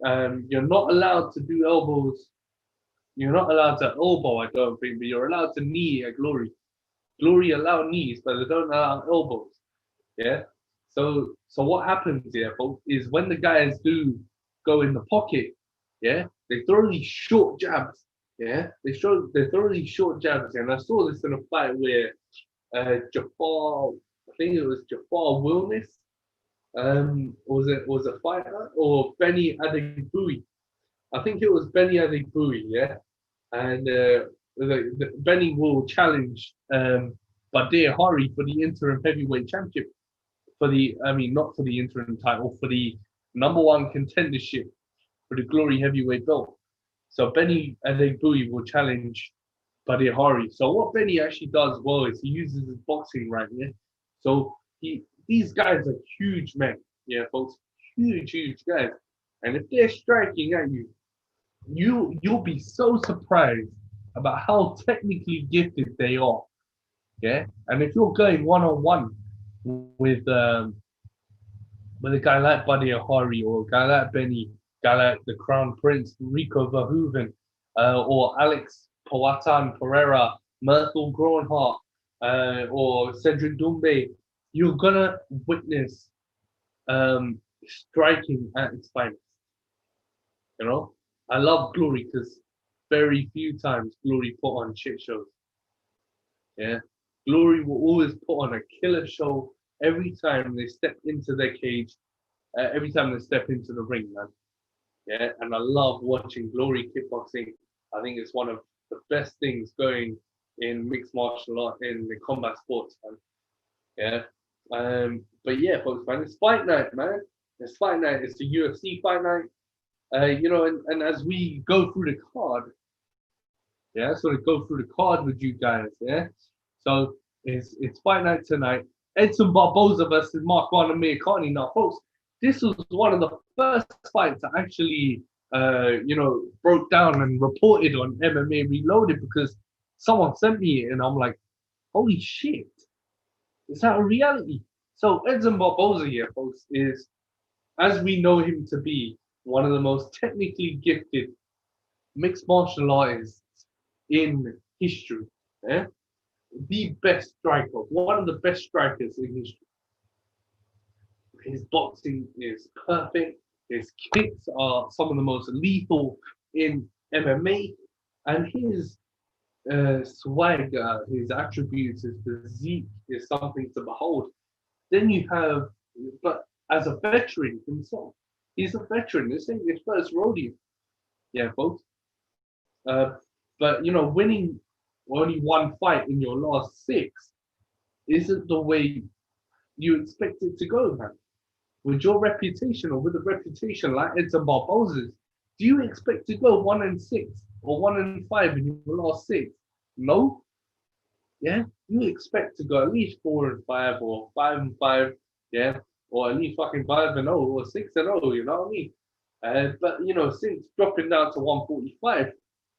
You're not allowed to do elbows. You're not allowed to elbow, I don't think, but you're allowed to knee at Glory. Glory allow knees, but they don't allow elbows. Yeah. So what happens here, folks, is when the guys do go in the pocket, yeah, they throw these short jabs. Yeah, they throw these short jabs, and I saw this in a fight where Jafar, I think it was Jafar Wilnis, was a fighter, or Benny Adegbui. I think it was Benny Adegbui, yeah, and Benny will challenge Badir Hari for the interim heavyweight championship. Not for the interim title, for the #1 contendership for the Glory heavyweight belt. So Benny Adegbui will challenge Badir Hari. So what Benny actually does well is he uses his boxing right, yeah. So these guys are huge men, yeah, folks, huge guys. And if they're striking at you, you'll be so surprised about how technically gifted they are, yeah. And if you're going one-on-one with with a guy like Buddy Ahari or a guy like Benny, guy like the Crown Prince, Rico Verhoeven, or Alex Powhatan Pereira, Myrtle Groenhart, or Cedric Doumbé, you're gonna witness striking at its finest. You know, I love Glory because very few times Glory put on shit shows. Yeah, Glory will always put on a killer show every time they step into their cage, every time they step into the ring, man. Yeah, and I love watching Glory kickboxing. I think it's one of the best things going in mixed martial art in the combat sports, man. Yeah. But yeah, folks, man, it's fight night, man. It's fight night. It's the UFC fight night. And as we go through the card, yeah, so to go through the card with you guys, yeah. So it's fight night tonight. Edson Barboza versus Marwan Amirkhani. Now, folks, this was one of the first fights I actually, broke down and reported on MMA Reloaded because someone sent me it, and I'm like, holy shit, is that a reality? So Edson Barboza here, folks, is, as we know him to be, one of the most technically gifted mixed martial artists in history. Yeah? The best striker, one of the best strikers in history. His boxing is perfect. His kicks are some of the most lethal in MMA, and his swagger, his attributes, his physique is something to behold. Then you have, but as a veteran himself, he's a veteran. This ain't his first rodeo. Yeah, folks. But winning only one fight in your last 6 isn't the way you expect it to go, man. With your reputation or with a reputation like Edson Barboza's, do you expect to go 1-6 or 1-5 in your last 6? No. Yeah, you expect to go at least 4-5 or 5-5, yeah, or at least fucking 5-0 or 6-0. You know what I mean? But since dropping down to 145,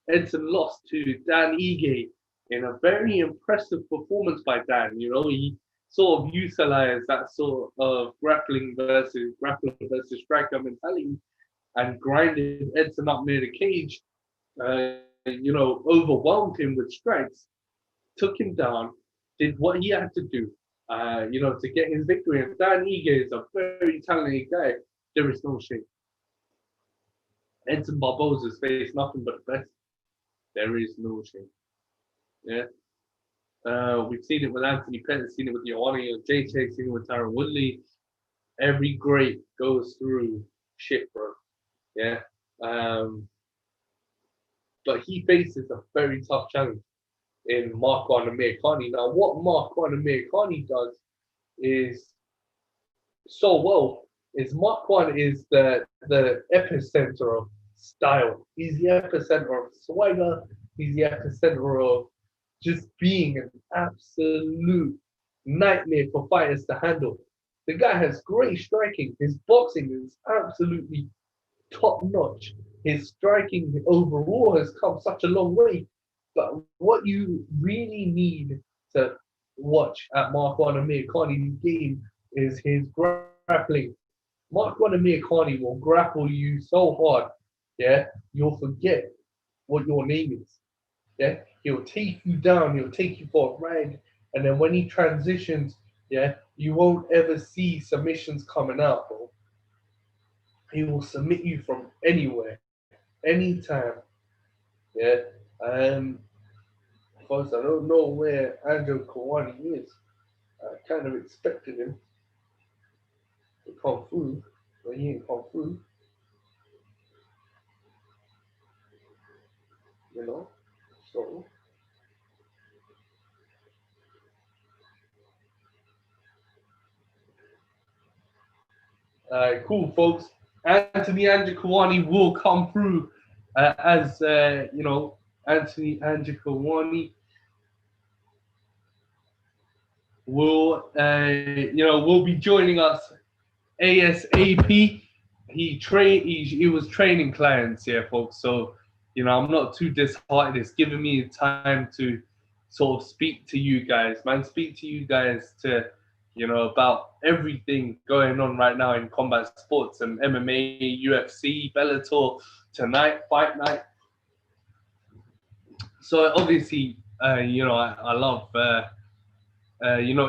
Edson lost to Dan Ige in a very impressive performance by Dan. He sort of utilized that sort of grappler versus striker mentality and grinded Edson up near the cage. Overwhelmed him with strikes, took him down, did what he had to do, to get his victory. And Dan Ige is a very talented guy. There is no shame. Edson Barboza's faced nothing but the best. There is no shame. Yeah. We've seen it with Anthony Pettis, seen it with Njokuani, JJ, seen it with Tyron Woodley. Every great goes through shit, bro. Yeah. But he faces a very tough challenge in Marwan Amirkhani. Now, what Marwan Amirkhani does is so well is Marwan is the epicenter of style. He's the epicenter of swagger. He's the epicenter of just being an absolute nightmare for fighters to handle. The guy has great striking. His boxing is absolutely top notch. His striking overall has come such a long way. But what you really need to watch at Marwan Amirkhani's game is his grappling. Marwan Amirkhani will grapple you so hard, yeah, you'll forget what your name is. Yeah, he'll take you down, he'll take you for a ride, and then when he transitions, yeah, you won't ever see submissions coming out, bro. He will submit you from anywhere, anytime. Yeah. Because I don't know where Njokuani is. I kind of expected him to come through, but he ain't come through. So Cool, folks. Anthony Njokuani will come through as Anthony Njokuani will be joining us ASAP. He was training clients, yeah, folks. So I'm not too disheartened. It's giving me time to sort of speak to you guys, man. Speak to you guys to about everything going on right now in combat sports and MMA, UFC, Bellator tonight, fight night. So obviously, I love,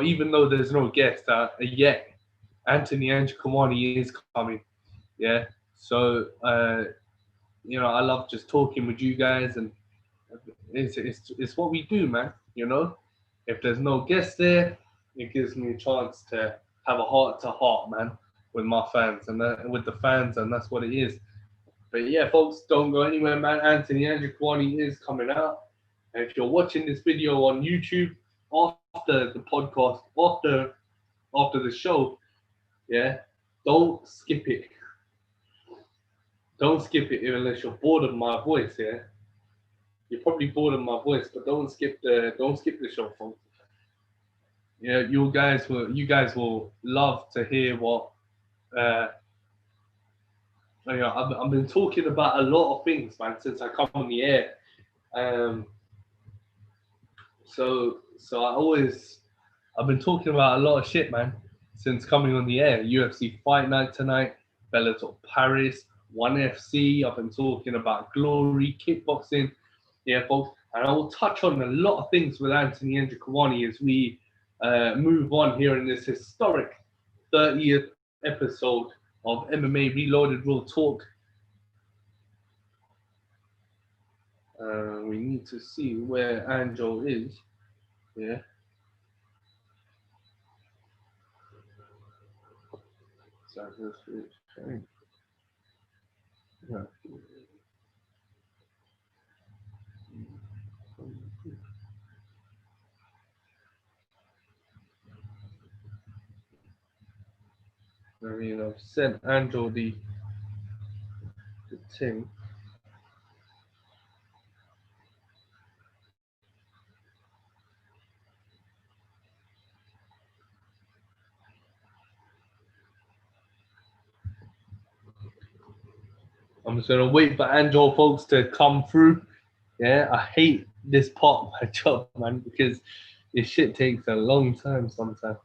even though there's no guest yet, Anthony Njokuani is coming. Yeah. So, I love just talking with you guys, and it's what we do, man. If there's no guest there, it gives me a chance to have a heart to heart, man, with my fans and with the fans, and that's what it is. But yeah, folks, don't go anywhere, man. Anthony Njokuani is coming out. And if you're watching this video on YouTube after the podcast, after the show, yeah, don't skip it. Don't skip it unless you're bored of my voice, yeah. You're probably bored of my voice, but don't skip the show, folks. Yeah, you guys will love to hear what I've been talking about a lot of things, man, since I come on the air. So I've been talking about a lot of shit, man, since coming on the air. UFC Fight Night tonight, Bellator Paris, ONE FC. I've been talking about Glory, kickboxing, yeah, folks. And I will touch on a lot of things with Anthony Njokuani as we move on here in this historic 30th episode of MMA Reloaded RealTalk. We need to see where Anjo is. Yeah. So yeah. I've sent Angel the thing. I'm just gonna wait for Angel folks to come through. Yeah, I hate this part of my job, man, because this shit takes a long time sometimes.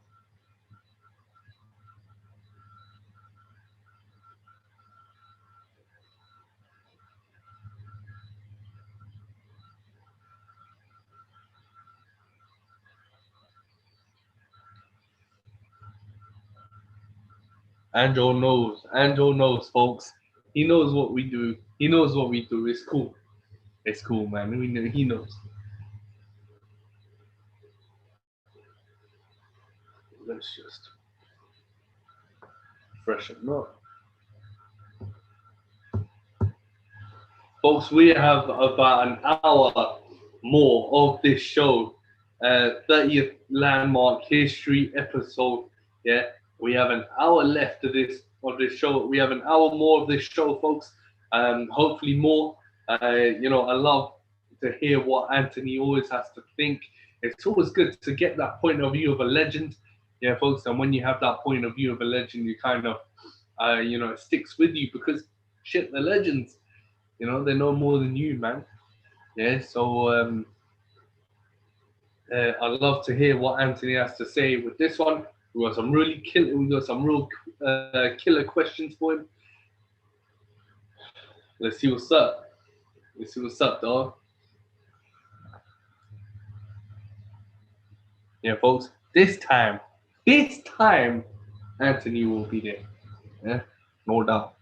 Angel knows. Angel knows, folks. He knows what we do. He knows what we do. It's cool. It's cool, man. We know, he knows. Let's just freshen up. Folks, we have about an hour more of this show. 30th landmark history episode. Yeah, we have an hour left of this show. We have an hour more of this show, folks. Hopefully more. I love to hear what Anthony always has to think. It's always good to get that point of view of a legend. Yeah, folks. And when you have that point of view of a legend, you kind of, it sticks with you because shit, the legends. They know more than you, man. Yeah, so I'd love to hear what Anthony has to say with this one. We got some real killer questions for him. Let's see what's up. Let's see what's up, dog. Yeah, folks. This time, Anthony will be there. Yeah, no doubt.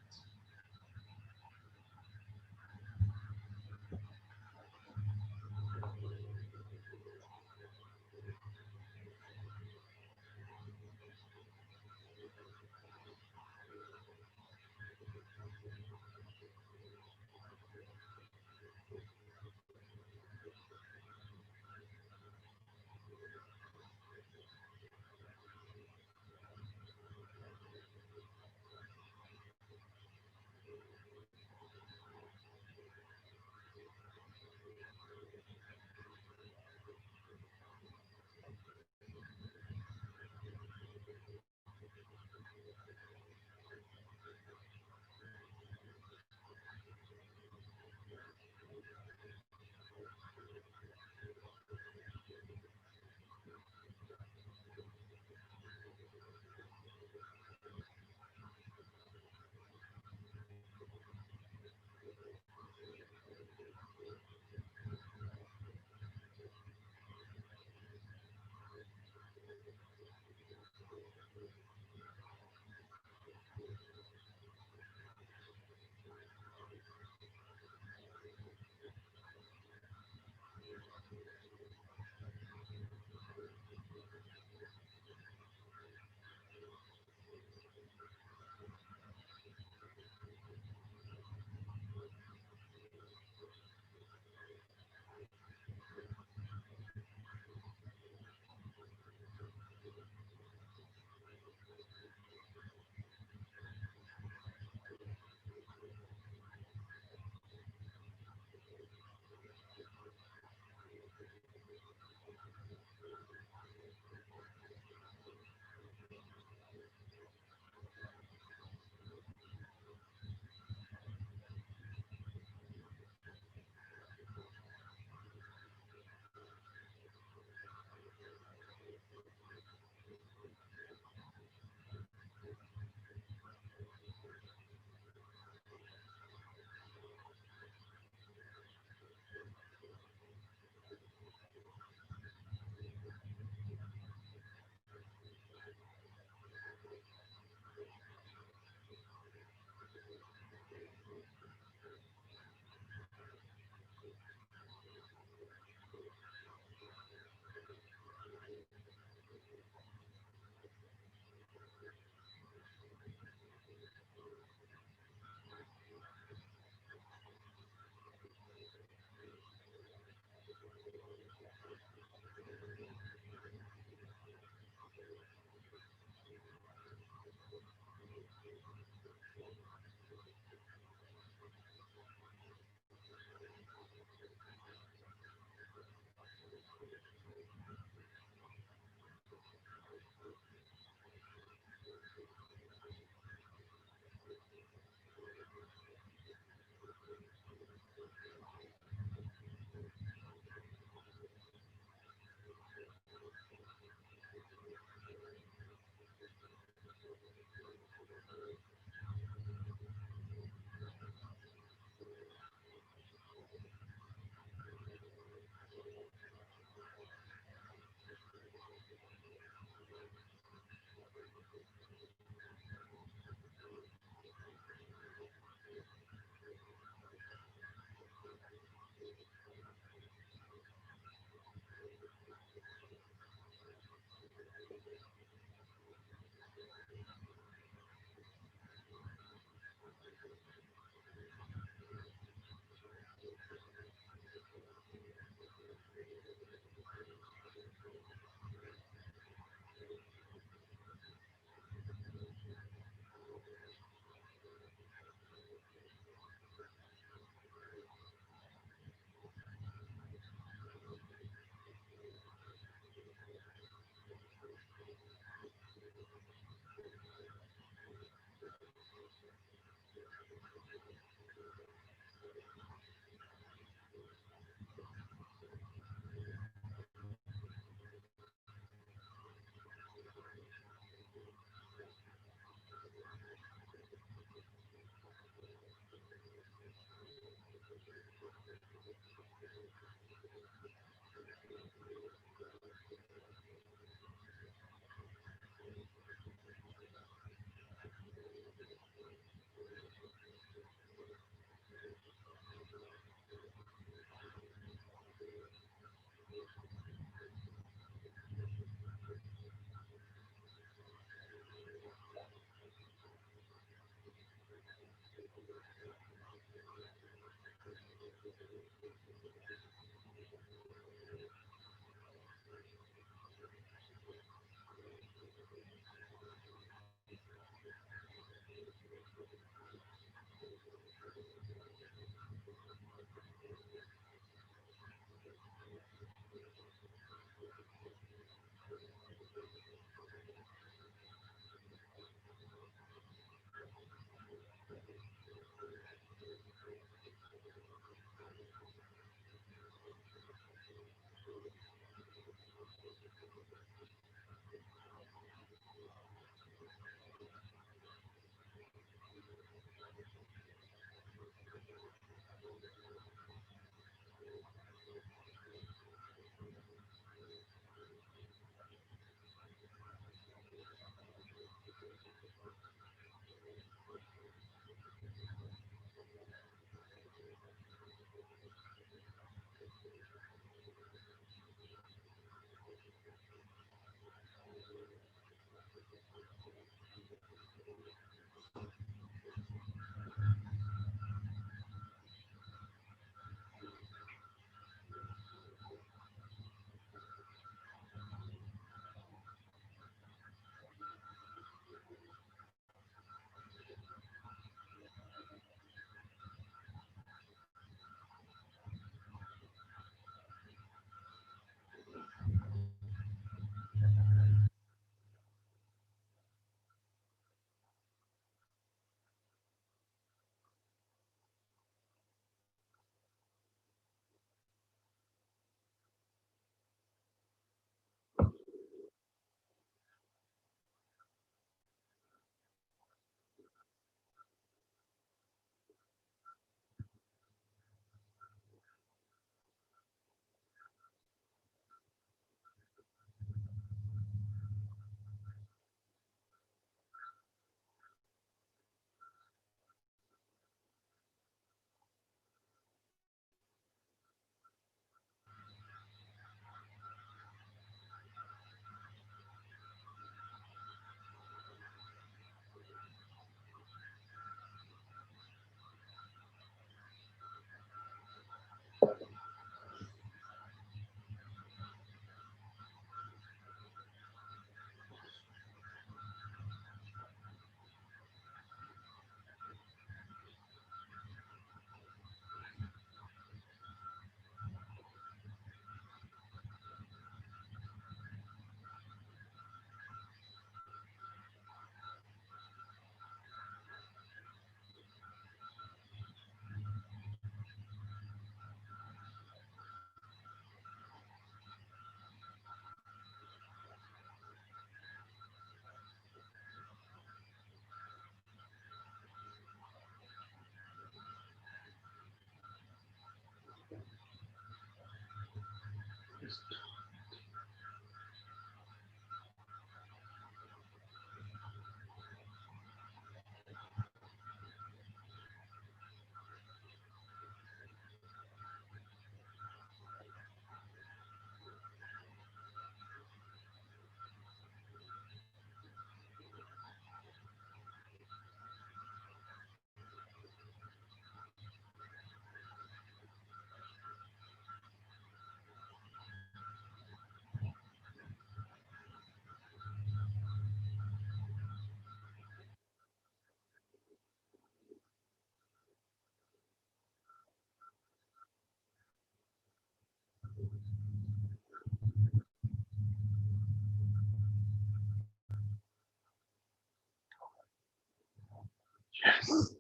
Yes.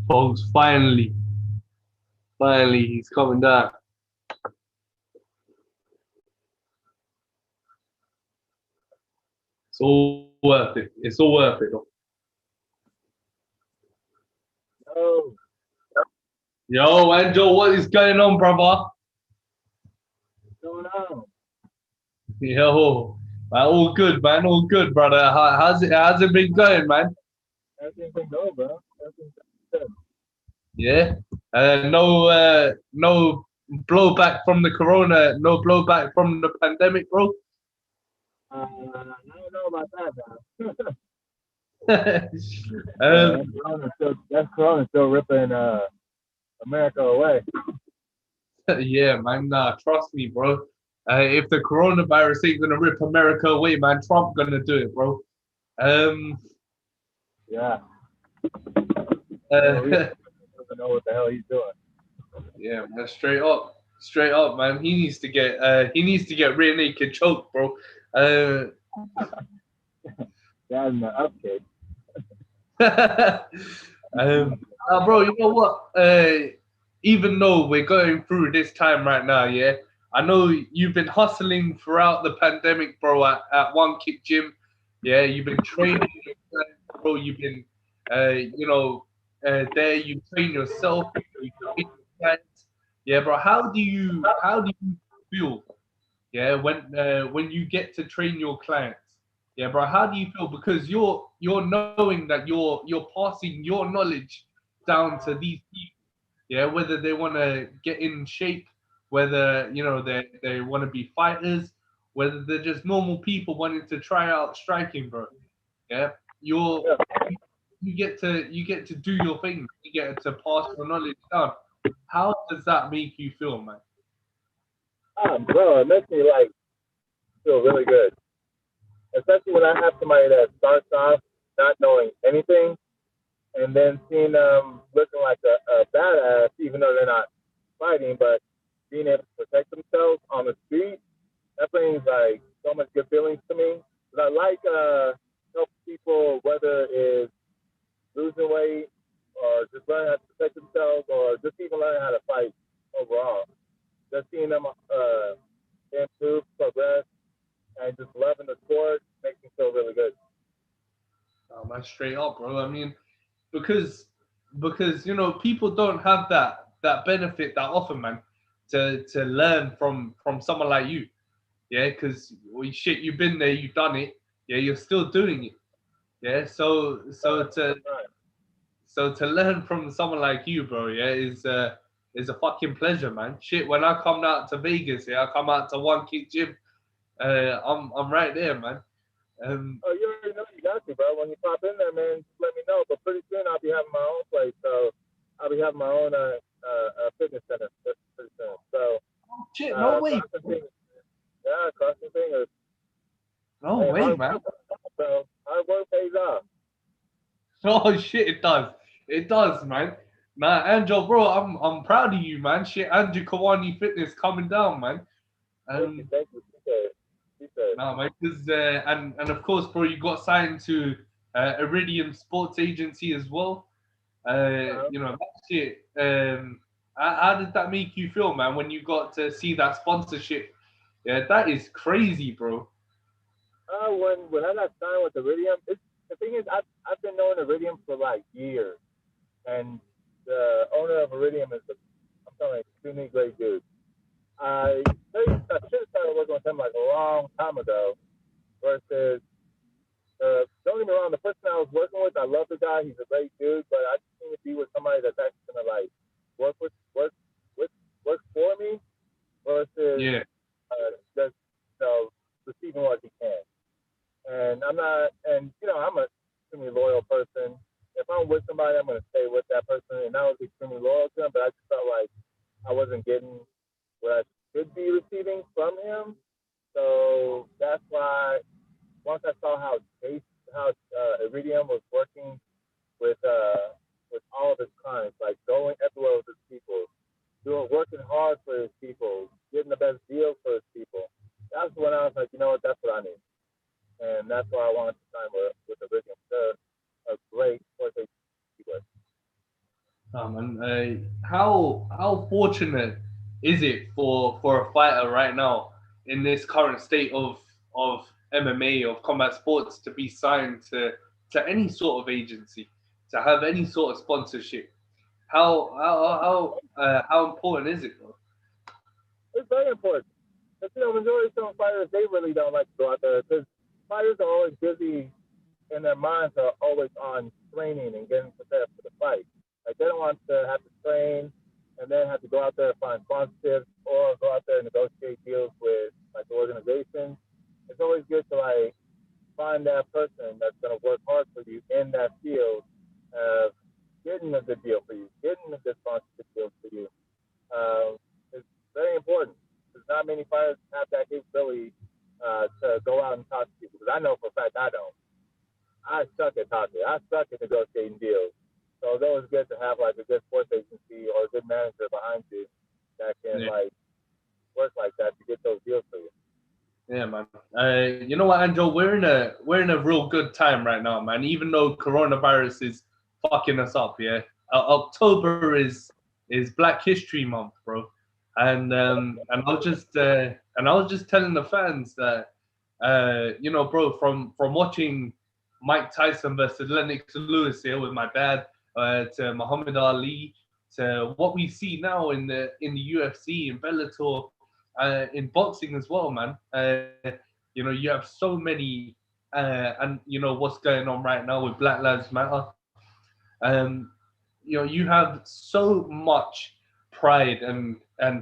Folks, finally, he's coming down. It's all worth it. It's all worth it. Though. Oh, Yo, Angel, what is going on, brother? What's going on? Yo, man, all good, man, all good, brother. How's it been going, man? Everything's been good, bro. Everything's been good. Yeah. No blowback from the corona, no blowback from the pandemic, bro. I don't know about that, now. um, That's Corona still ripping America away. yeah, man. Nah, trust me, bro. If the coronavirus ain't gonna rip America away, man, Trump gonna do it, bro. Um, Yeah. Real uh, doesn't know what the hell he's doing. yeah, man, straight up, man. He needs to get rear naked choked, bro. Uh, That's in the upkick. bro, you know what? Even though we're going through this time right now, yeah, I know you've been hustling throughout the pandemic, bro, at One Kick Gym. Yeah, you've been training, bro. You've been, there you train yourself, you train your clients. Yeah, bro. How do you feel? Yeah, when you get to train your clients. Yeah, bro. How do you feel? Because you're knowing that you're passing your knowledge down to these people. Yeah, whether they want to get in shape, whether they want to be fighters, whether they're just normal people wanting to try out striking, bro. Yeah, you're Yeah. you get to do your thing. You get to pass your knowledge down. How does that make you feel, man? Bro, it makes me like feel really good. Especially when I have somebody that starts off not knowing anything and then seeing them looking like a badass, even though they're not fighting, but being able to protect themselves on the street, that brings like so much good feelings to me. But I like helping people, whether it's losing weight or just learning how to protect themselves or just even learning how to fight overall. Just seeing them improve, progress, and just loving the sport makes me feel really good. Oh, man, straight up, bro. I mean, because people don't have that benefit that often, man, to learn from someone like you. Yeah, because shit, you've been there, you've done it. Yeah, you're still doing it. Yeah, Right. so to learn from someone like you, bro, yeah, is a fucking pleasure, man. Shit, when I come out to Vegas, yeah, I come out to One Kick Gym. I'm right there, man. Um, Oh, you already know you got to, bro. When you pop in there, man, just let me know. But pretty soon I'll be having my own place, so I'll be having my own fitness center pretty soon. So shit, no way, crossing fingers, yeah, crossing fingers. no Hey, way, hard man. work, bro. Hard work pays off. Oh shit, it does. It does, man. Nah, Angel, bro, I'm proud of you, man. Shit, Njokuani Fitness coming down, man. Um, Thank you. She said, she said, nah, man, because and of course, bro, you got signed to Iridium Sports Agency as well. uh-huh. That shit. How did that make you feel, man, when you got to see that sponsorship? Yeah, that is crazy, bro. When I got signed with Iridium, the thing is, I've been knowing Iridium for like years, and the owner of Iridium is, I'm telling you, extremely great dude. I should have started working with him like a long time ago. Versus, don't get me wrong, the person I was working with, I love the guy. He's a great dude, but I just need to be with somebody that's actually gonna like work with with work for me versus Yeah. just receiving what he can. And I'm not, and I'm a extremely loyal person. If I'm with somebody, I'm gonna stay with that person, and I was extremely loyal to him. But I just felt like I wasn't getting what I should be receiving from him. So that's why once I saw how Iridium was working with all of his clients, like going everywhere with his people, doing working hard for his people, getting the best deal for his people. That's when I was like, you know what, that's what I need, and that's why I wanted to sign with Iridium. They're a great sports agency with. And how fortunate is it for a fighter right now in this current state of MMA of combat sports to be signed to any sort of agency, to have any sort of sponsorship? How important is it though? It's very important. But majority of some fighters they really don't like to go out there because fighters are always busy and their minds are always on training and getting prepared for the fight. Like they don't want to have to train and then have to go out there and find sponsorships or go out there and negotiate deals with like the organizations. It's always good to like find that person that's going to work hard for you in that field of getting a good deal for you, getting a good sponsorship deal for you. It's very important because not many fighters have that capability to go out and talk to people. Because I know for a fact I don't. I suck at talking. I suck at negotiating deals. So it's always good to have like a good sports agency or a good manager behind you that can Yeah, like work like that to get those deals for you. yeah, man. You know what, Angel? We're in a real good time right now, man. Even though coronavirus is fucking us up, yeah. October is Black History Month, bro, and I was just telling the fans that bro, from watching Mike Tyson versus Lennox Lewis here with my dad, to Muhammad Ali, to what we see now in the UFC, in Bellator, in boxing as well, man. You have so many, and what's going on right now with Black Lives Matter. Um, you have so much pride and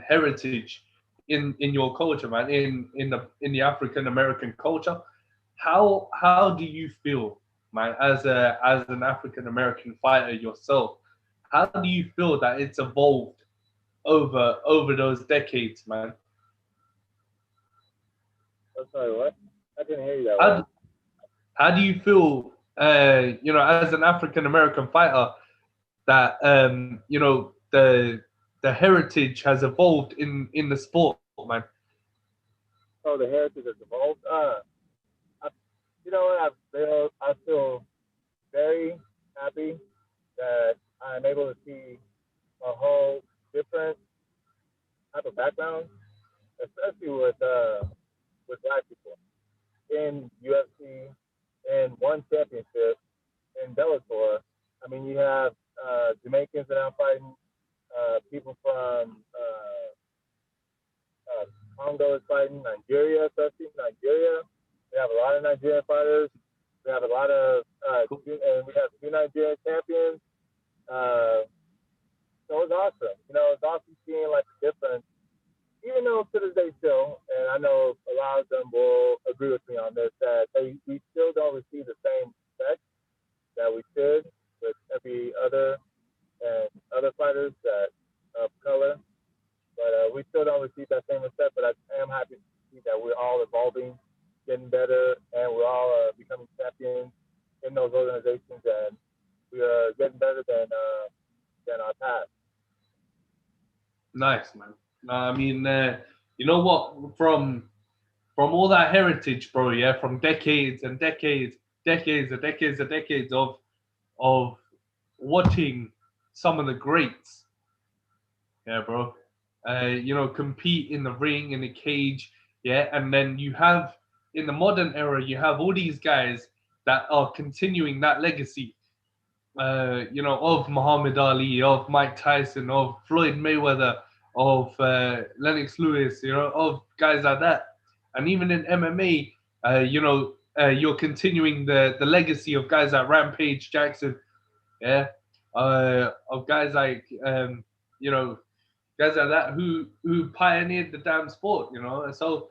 heritage in your culture, man. In the African American culture, how do you feel, man, as an African American fighter yourself? How do you feel that it's evolved over those decades, man? I'm sorry, what? I didn't hear you that How well. do, how do you feel, as an African American fighter, that the heritage has evolved in the sport, man? Oh, the heritage has evolved. I, you know what? I feel very happy that I'm able to see a whole different type of background, especially with black people in UFC, in one championship in Bellator. I mean, you have Jamaicans that I'm fighting, people from uh, Congo is fighting, Nigeria, especially Nigeria. We have a lot of Nigerian fighters. We have a lot of Cool. and we have two Nigerian champions. Uh, so it's awesome. It's awesome seeing like the difference. Even though to this day still, and I know a lot of them will agree with me on this, that we still don't receive the same respect that we should with every other and other fighters that of color. But we still don't receive that same respect. But I am happy to see that we're all evolving, getting better, and we're all becoming champions in those organizations, and we are getting better than our past. Nice, man. I mean, you know what? From all that heritage, bro, yeah, from decades and decades, decades and decades and decades of watching some of the greats, yeah, bro. Compete in the ring, in the cage, yeah, and then you have in the modern era, you have all these guys that are continuing that legacy, of Muhammad Ali, of Mike Tyson, of Floyd Mayweather, of Lennox Lewis, of guys like that. And even in MMA, you're continuing the legacy of guys like Rampage Jackson, yeah, of guys like, guys like that who pioneered the damn sport, And so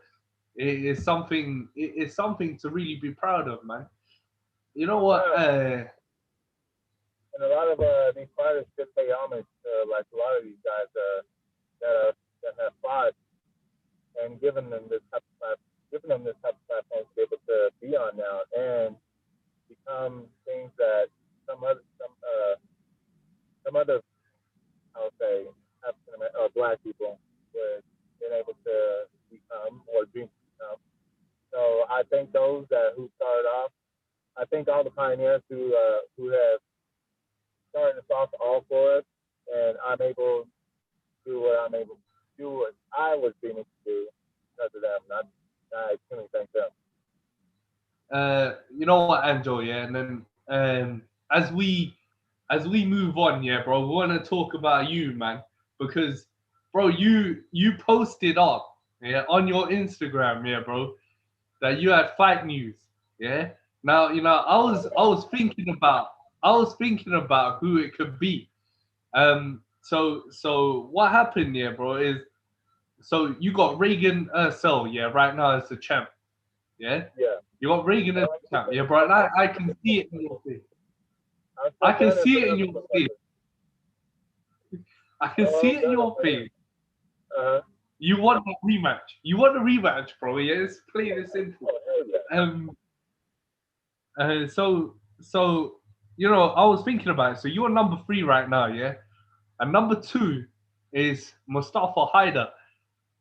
it's something to really be proud of, man. You know what? Yeah, and a lot of these fighters should pay homage to like a lot of these guys that have fought and given them this type of platform to be able to be on now and become things that some other I would say African American or Black people would been able to become or dream to become. So I thank those that who started off. I thank all the pioneers who have started us off all for us, and I'm able to do what I'm able to do what I was dreaming to do because of them. Not I truly thank them. You know what, Angel, yeah, and then as we as we move on, yeah, bro, we want to talk about you, man, because, bro, you posted up, yeah, on your Instagram, yeah, bro, that you had fight news, yeah. Now, I was thinking about who it could be. So what happened here, bro, is so you got Reagan Ursel, yeah, right now as the champ, yeah. Yeah. You got Reagan as the champ, yeah, bro. And I can see it in your face. I'm I still can gunning see for it in them. your face. I can Oh, see I'm it in gunning your for them. face. Uh-huh. You want a rematch. You want a rematch, bro. Yeah, it's plain and simple. Oh, hell yeah. So I was thinking about it. So you're number 3 right now, yeah, and number 2 is Mustafa Haider,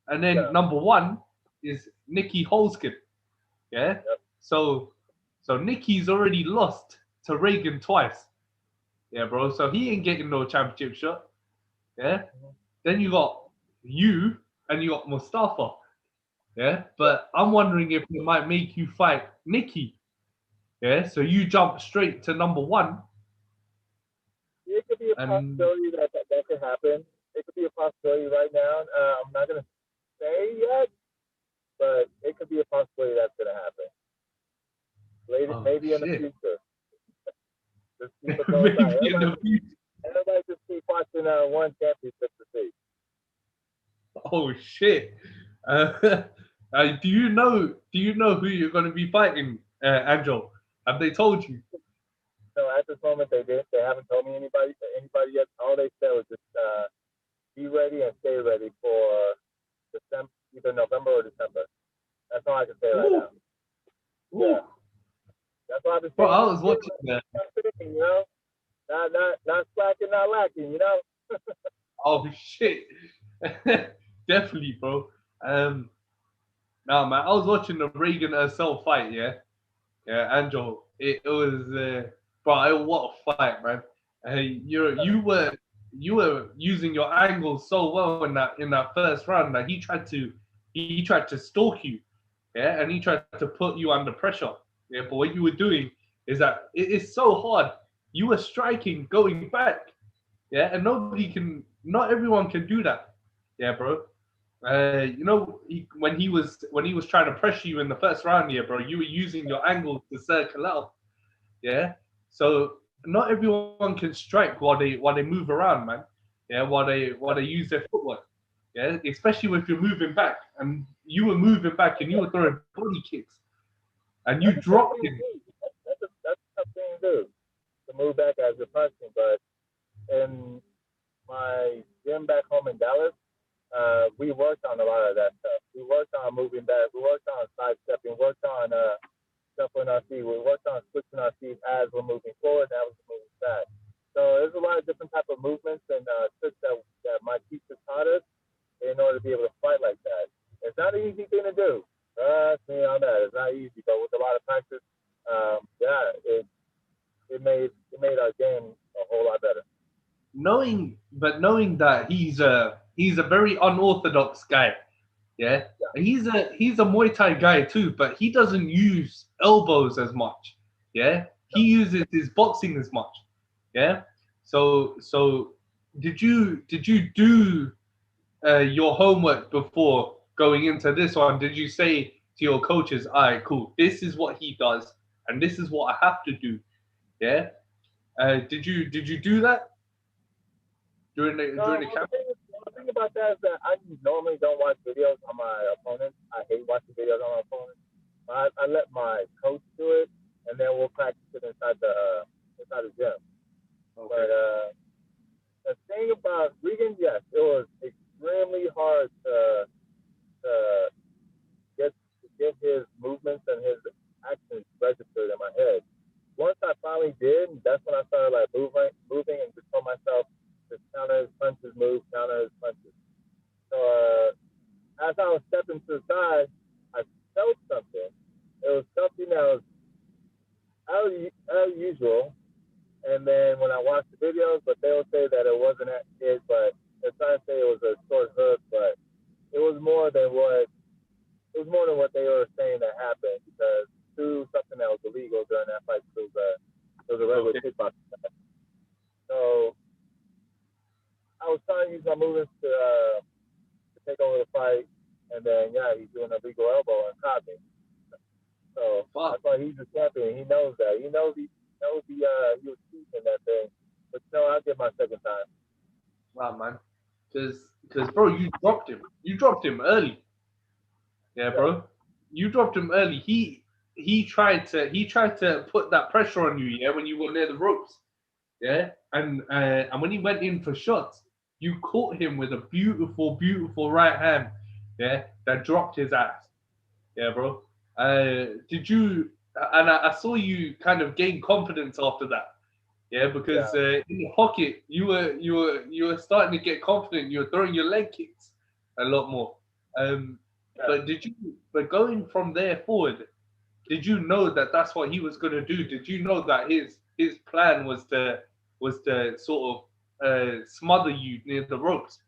and then Yeah. number 1 is Nikki Holskin, yeah. Yep. So Nikki's already lost to Reagan twice, yeah, bro. So he ain't getting no championship shot, yeah. Then you got you and you got Mustafa, yeah. Yeah. But I'm wondering if it might make you fight Nikki, yeah. So you jump straight to number 1, It could be a and possibility that could happen. It could be a possibility right now. I'm not going to say yet, but it could be a possibility that's going to happen. Later, oh maybe in the shit, future. Just keep it close by. maybe in the future. Everybody just keep watching one championship to see. Oh shit. Uh, do you know who you're going to be fighting, Angel? Have they told you? So at this moment, they did. They haven't told me anybody yet. All they said was just be ready and stay ready for December, either November or December. That's all I can say right Ooh, now. ooh. Yeah, that's why I've been Bro, I saying, was watching that. you know, not slacking, not lacking, you know. Oh shit. Definitely, bro. Um, nah, man, I was watching the Reagan herself fight. Yeah, yeah, Angel. It was, bro. What a fight, man. You were using your angles so well in that first round that he tried to stalk you, yeah, and he tried to put you under pressure. Yeah, but what you were doing is that it is so hard. You were striking, going back, yeah, and not everyone can do that, yeah, bro. When he was trying to pressure you in the first round, yeah, bro, you were using your angles to circle out, yeah. So not everyone can strike while they move around, man. Yeah, while they use their footwork. Yeah, especially if you're moving back, and you were moving back and you were throwing body kicks, and you That's a tough dropped thing to him. do. That's a tough thing to do to move back as a punching. But in my gym back home in Dallas, we worked on a lot of that stuff. We worked on moving back. We worked on sidestepping. Worked on shuffling our feet. We worked on switching our feet as we're moving forward and as we're moving back. So there's a lot of different type of movements and tricks that my teacher taught us in order to be able to fight like that. It's not an easy thing to do. Trust me on that. It's not easy, but with a lot of practice, yeah, it made our game a whole lot better. Knowing that he's a very unorthodox guy. Yeah, Yeah, he's a Muay Thai guy too, but he doesn't use elbows as much. Yeah, he uses his boxing as much. Yeah, so did you do your homework before going into this one? Did you say to your coaches, "All right, cool. This is what he does, and this is what I have to do." Yeah. Did you do that during no, the camp? the thing about that is that I normally don't watch videos on my opponents. I hate watching videos on my opponents. I let my coach do it, and then we'll practice it inside the gym. Okay. But the thing about Regan, yes, it was extremely hard to get to get his movements and his actions registered in my head. Once I finally did, that's when I started like moving, and just told myself just counter his punches, move, counter his punches. So as I was stepping to the side, I felt something. It was something that was as usual. And then when I watched the videos, but they'll say that it wasn't it, but they're trying to say it was a short hook, but it was more than what they were saying that happened because to something that was illegal during that fight. It was a regular Okay. kickboxing match. movements to take over the fight, and then he's doing a legal elbow and caught me. So that's why he's a champion. He knows that. He knows he was cheating in that thing. But I'll get my second time. Wow, man. Because bro, you dropped him. You dropped him early. Yeah, bro. You dropped him early. He tried to put that pressure on you, yeah, when you were near the ropes. Yeah. And when he went in for shots, you caught him with a beautiful, beautiful right hand. Yeah, that dropped his ass. Yeah, bro. Did you? And I saw you kind of gain confidence after that. Yeah, because in the pocket you were starting to get confident. You were throwing your leg kicks a lot more. But going from there forward, did you know that that's what he was going to do? Did you know that his plan was to sort of smother you near the ropes?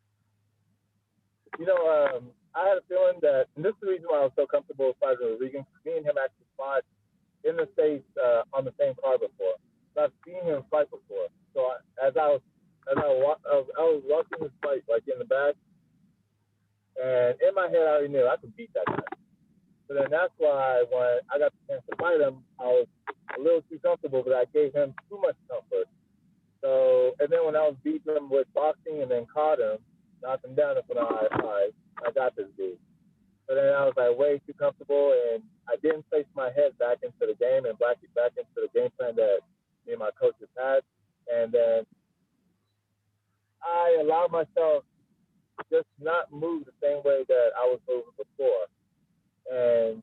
I had a feeling that, and this is the reason why I was so comfortable fighting with Regan. Me and him actually fought in the States on the same card before. So I've seen him fight before. So I was watching this fight like in the back, and in my head I already knew I could beat that guy. So then that's why when I got the chance to fight him, I was a little too comfortable, but I gave him too much comfort. So, and then when I was beating him with boxing and then caught him, knocked him down, and put on I got this dude. So then I was like way too comfortable, and I didn't place my head back into the game and back into the game plan that me and my coaches had. And then I allowed myself just not move the same way that I was moving before. And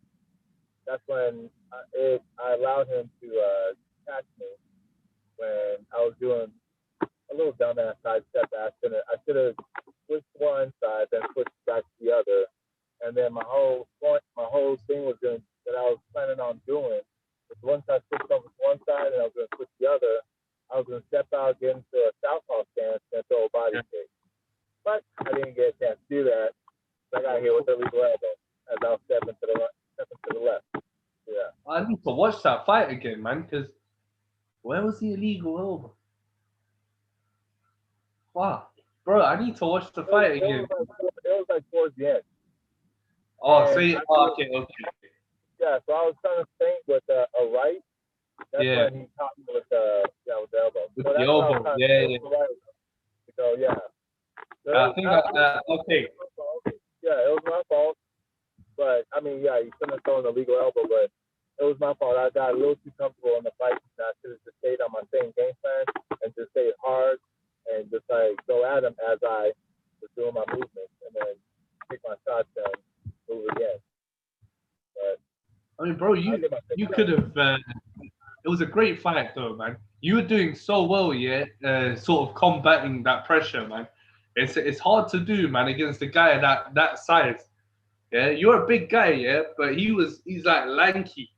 that's when I allowed him to catch me when I was doing a little dumbass side step. I should have switched one side, then switched back to the other. And then my whole thing was that I was planning on doing was once I switched over to one side and I was going to switch the other, I was going to step out, get into a southpaw stance, and throw a body kick. But I didn't get a chance to do that. I got hit with the legal elbow as I was stepping to the left. Yeah. I need to watch that fight again, man, because where was the illegal elbow? Wow. Bro, I need to watch the fight again. It was like towards the end. Okay. Yeah, so I was trying to think with a right. That's when he caught me with the elbow. With the elbow, yeah. So yeah. So I think okay. Yeah, it was my fault. But I mean, yeah, you couldn't have thrown the legal elbow, but it was my fault. I got a little too comfortable in the fight, and I should have just stayed on my same game plan and just stayed hard and just like go at him as I was doing my movements, and then take my shots and move again. But I mean, bro, you could have. It was a great fight, though, man. You were doing so well, yeah. Sort of combating that pressure, man. It's hard to do, man, against a guy that size. Yeah, you're a big guy, yeah, but he's like lanky,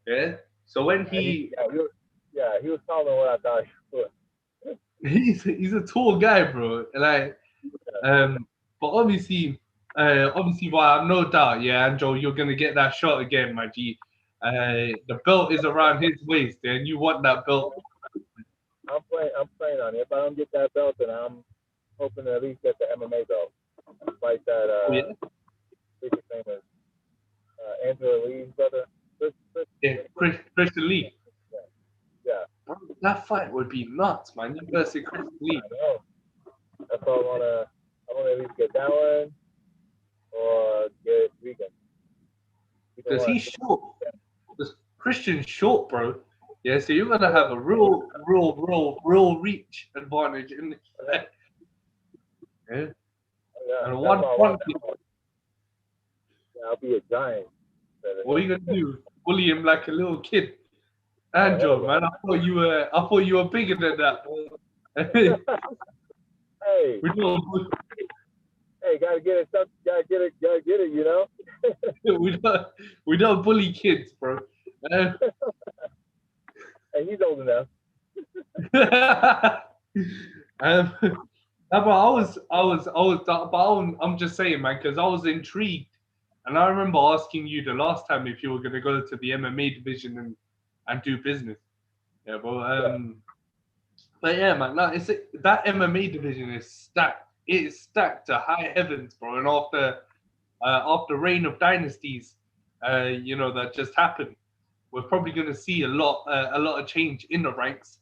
yeah. So when he was taller than what I thought he was. He's a tall guy, bro. Like, but obviously, well, I've no doubt, yeah, Anjo, you're gonna get that shot again, my G. The belt is around his waist, and you want that belt. I'm playing on it. If I don't get that belt, then I'm hoping to at least get the MMA belt. Like that. His name is Angela Lee's brother. Christian Lee. Yeah. Bro, that fight would be nuts, man. You versus Christian Lee. I know. That's all I wanna at least get that one or get Regan. Because he's short. Because Christian's short, bro. Yeah, so you're gonna have a real reach advantage in this fight. Yeah. And one. I'll be a giant. What are you gonna do? Bully him like a little kid? Andrew, man, I thought you were bigger than that. Hey. Hey, gotta get it, you know? we don't bully kids, bro. Hey, he's old enough. I'm just saying, man, because I was intrigued, and I remember asking you the last time if you were gonna go to the MMA division and do business. Yeah, but yeah, man, no, that MMA division is stacked. it's stacked to high heavens, bro. And after reign of dynasties, that just happened, we're probably going to see a lot of change in the ranks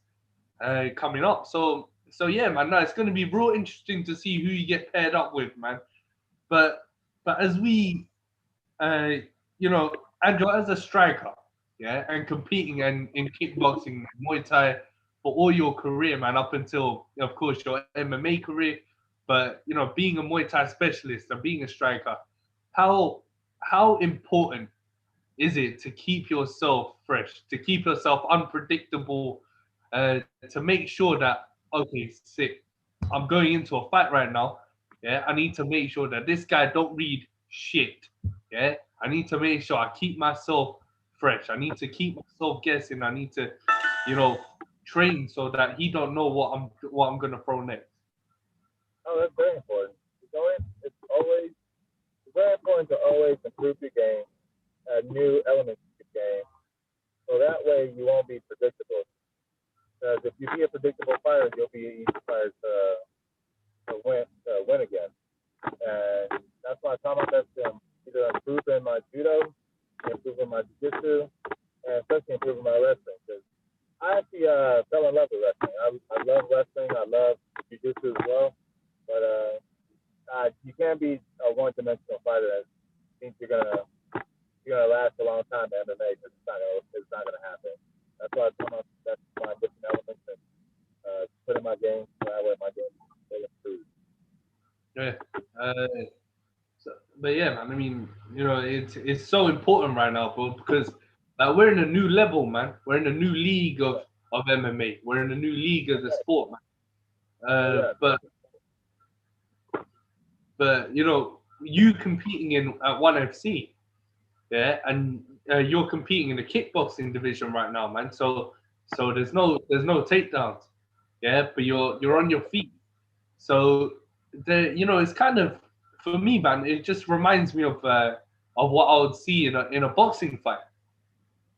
coming up. So yeah, man, no, it's going to be real interesting to see who you get paired up with, man. But as we, uh, Andrew, as a striker, yeah, and competing in kickboxing, Muay Thai for all your career, man, up until, of course, your MMA career, but being a Muay Thai specialist and being a striker, how important is it to keep yourself fresh, to keep yourself unpredictable, to make sure that, okay, sick, I'm going into a fight right now. Yeah, I need to make sure that this guy don't read shit. Yeah, I need to make sure I keep myself fresh. I need to keep myself guessing. I need to, you know, train so that he don't know what I'm gonna throw next. Oh, that's very important. It's very important to always improve your game, add new elements to the game, so that way you won't be predictable. Because if you be a predictable fighter, you'll be an easy fighter to win again. And that's why I try my best to either improve in my judo, improve in my jiu-jitsu, and especially improve in my wrestling. Because I actually fell in love with wrestling. I love wrestling. I love jiu-jitsu as well. But you can't be a one-dimensional fighter that thinks you're gonna last a long time in MMA because it's not gonna happen. That's why that's my different elements and put in my game so that way my game will improve. Yeah. But yeah, man. I mean, it's so important right now, bro, because like we're in a new level, man. We're in a new league of MMA. We're in a new league of the sport, man. Oh yeah. But you competing in at ONE FC, yeah, and you're competing in the kickboxing division right now, man. So there's no takedowns, yeah, but you're on your feet. So it's kind of, for me, man. It just reminds me of what I would see in a boxing fight,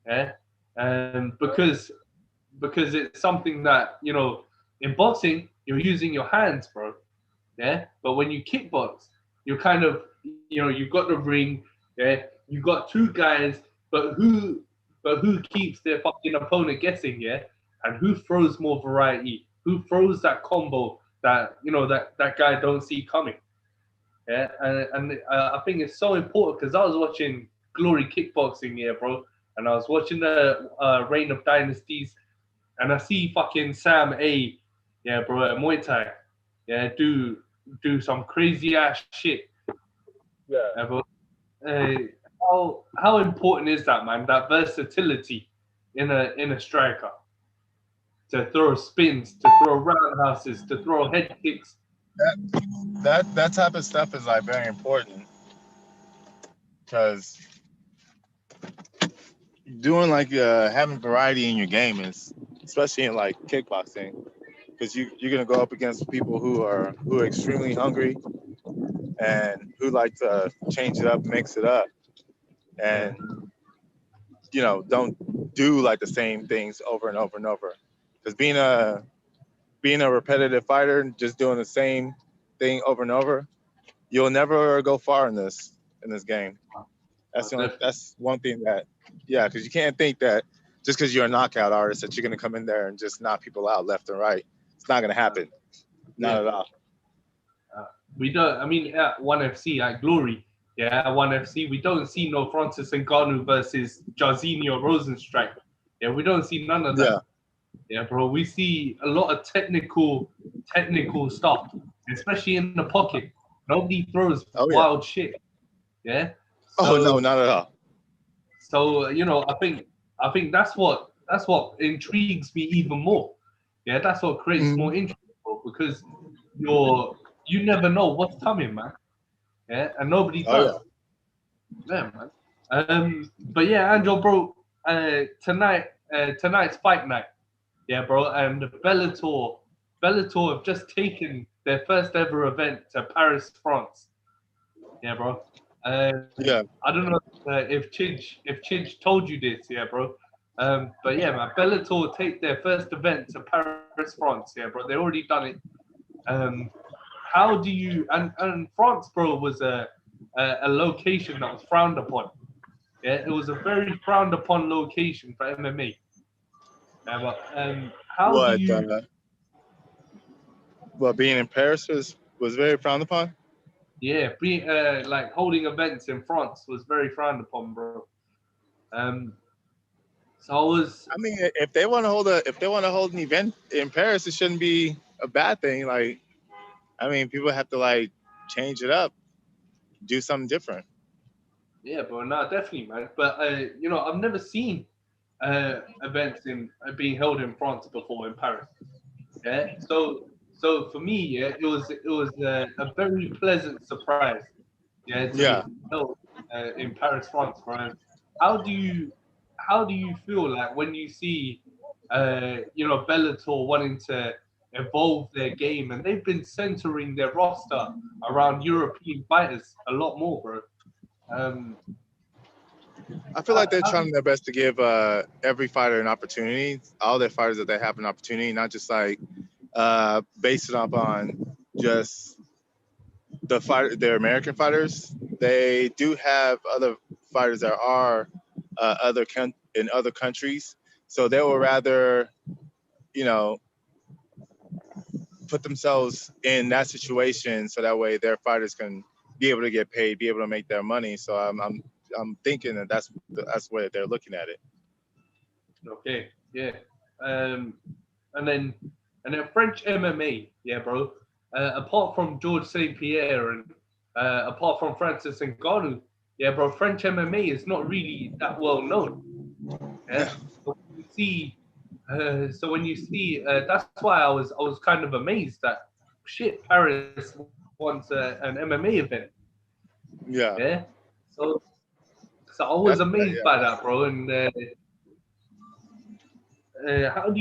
yeah, because it's something that in boxing you're using your hands, bro, yeah. But when you kickbox, you're kind of, you've got the ring, yeah. You got two guys, but who keeps their fucking opponent guessing, yeah? And who throws more variety? Who throws that combo that that guy don't see coming? Yeah, and I think it's so important because I was watching Glory Kickboxing here, bro, and I was watching the Reign of Dynasties, and I see fucking Sam A, yeah, bro, at Muay Thai, yeah, do some crazy ass shit, Yeah. yeah, bro. Uh, how important is that, man? That versatility in a striker, to throw spins, to throw roundhouses, to throw head kicks. That type of stuff is like very important because doing like having variety in your game is, especially in like kickboxing, because you're gonna go up against people who are extremely hungry and who like to change it up, mix it up, and don't do like the same things over and over and over. Because being a repetitive fighter and just doing the same thing over and over, you'll never go far in this game. That's one thing that, yeah, because you can't think that just because you're a knockout artist that you're gonna come in there and just knock people out left and right. It's not gonna happen. Not at all. We don't. I mean, at ONE FC, at Glory, yeah, at ONE FC, we don't see no Francis Ngannou versus Jairzinho Rosenstrike. Yeah, we don't see none of that. Yeah, bro. We see a lot of technical stuff, especially in the pocket. Nobody throws wild shit. Yeah. So, no, not at all. So I think that's what intrigues me even more. Yeah, that's what creates more interest, bro, because you never know what's coming, man. Yeah, and nobody does. Yeah, man. But yeah, Angel, bro. Tonight's fight night. Yeah, bro. And Bellator have just taken their first ever event to Paris, France. Yeah, bro. Yeah. I don't know if Chidge told you this, yeah, bro. But yeah, man, Bellator take their first event to Paris, France, yeah, bro. They already done it. how do you and France, bro, was a location that was frowned upon. Yeah, it was a very frowned upon location for MMA. Yeah, but how do What? you? What being in Paris was very frowned upon. Yeah, being like holding events in France was very frowned upon, bro. Um, so I was. I mean, if they want to hold an event in Paris, it shouldn't be a bad thing. Like, I mean, people have to like change it up, do something different. Yeah, bro, no, definitely, man. But you know, I've never seen events in being held in France before in Paris. Yeah, so for me, yeah, it was a very pleasant surprise. Yeah, to be Yeah, held in Paris, France, bro. How do you how do you feel like when you see you know Bellator wanting to evolve their game and they've been centering their roster around European fighters a lot more, bro. Um, I feel like they're how do trying their best to give every fighter an opportunity. All their fighters that they have an opportunity, not just like based it up on just their American fighters. They do have other fighters that are in other countries, so they will rather, you know, put themselves in that situation so that way their fighters can be able to get paid, be able to make their money. So I'm thinking that that's where they're looking at it. Okay, yeah. Um, and then French MMA, yeah, bro. Apart from George St. Pierre and apart from Francis Ngannou, yeah, bro. French MMA is not really that well known. Yeah. So when you see, that's why I was kind of amazed that shit Paris wants an MMA event. Yeah, Yeah. So I was amazed by that's that, bro. And how do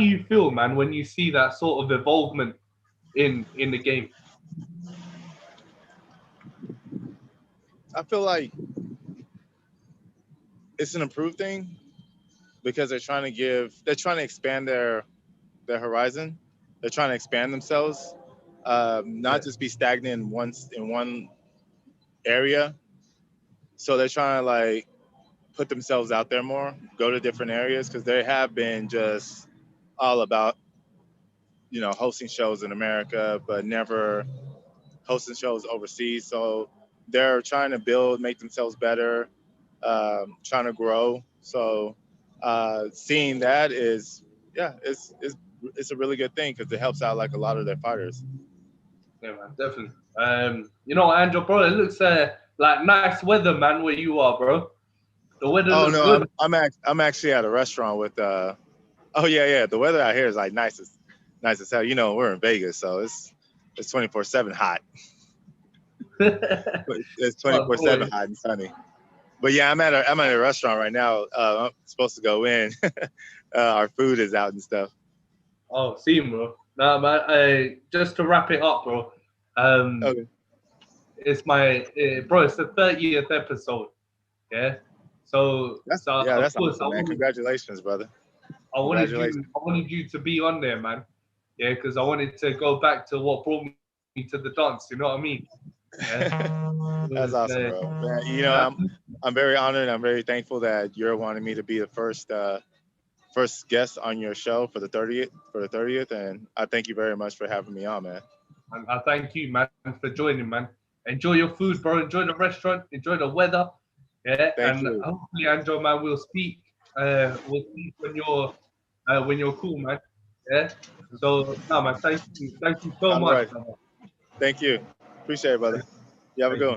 you feel, man, when you see that sort of involvement in the game? I feel like it's an improved thing because they're trying to expand their horizon. They're trying to expand themselves, Yeah, not just be stagnant in one area. So they're trying to like put themselves out there more, go to different areas because they have been just all about, you know, hosting shows in America, but never hosting shows overseas. So they're trying to make themselves better, trying to grow. So seeing that is, yeah, it's a really good thing because it helps out like a lot of their fighters. yeah, man, definitely. You know, Andrew, bro, it looks like nice weather, man, where you are, bro. The weather Oh looks no, good. I'm actually at a restaurant with oh yeah, the weather out here is like nice as hell. You know, we're in Vegas, so it's 24/7 hot. It's Oh, 24/7 boy. hot and sunny. But yeah, I'm at a restaurant right now. I'm supposed to go in. Our food is out and stuff. Oh, see, bro. Nah, man. Just to wrap it up, bro. Okay. It's my bro. It's the 30th episode. Yeah. So of That's course awesome, man. Congratulations, brother. Congratulations. I wanted you to be on there, man. Yeah, because I wanted to go back to what brought me to the dance. You know what I mean? Yeah. It That's was, awesome, bro. Man, you know, nah, I'm very honored. I'm very thankful that you're wanting me to be the first guest on your show for the 30th, and I thank you very much for having me on, man. and I thank you, man, for joining, man. Enjoy your food, bro. Enjoy the restaurant. Enjoy the weather. Yeah, Thank and you. hopefully, Andrew, man, we'll speak. We'll speak when you're cool, man. Yeah. So, no, man, thank you so All much, right. brother. Thank you. Appreciate it, brother. You have a Thank good you. one.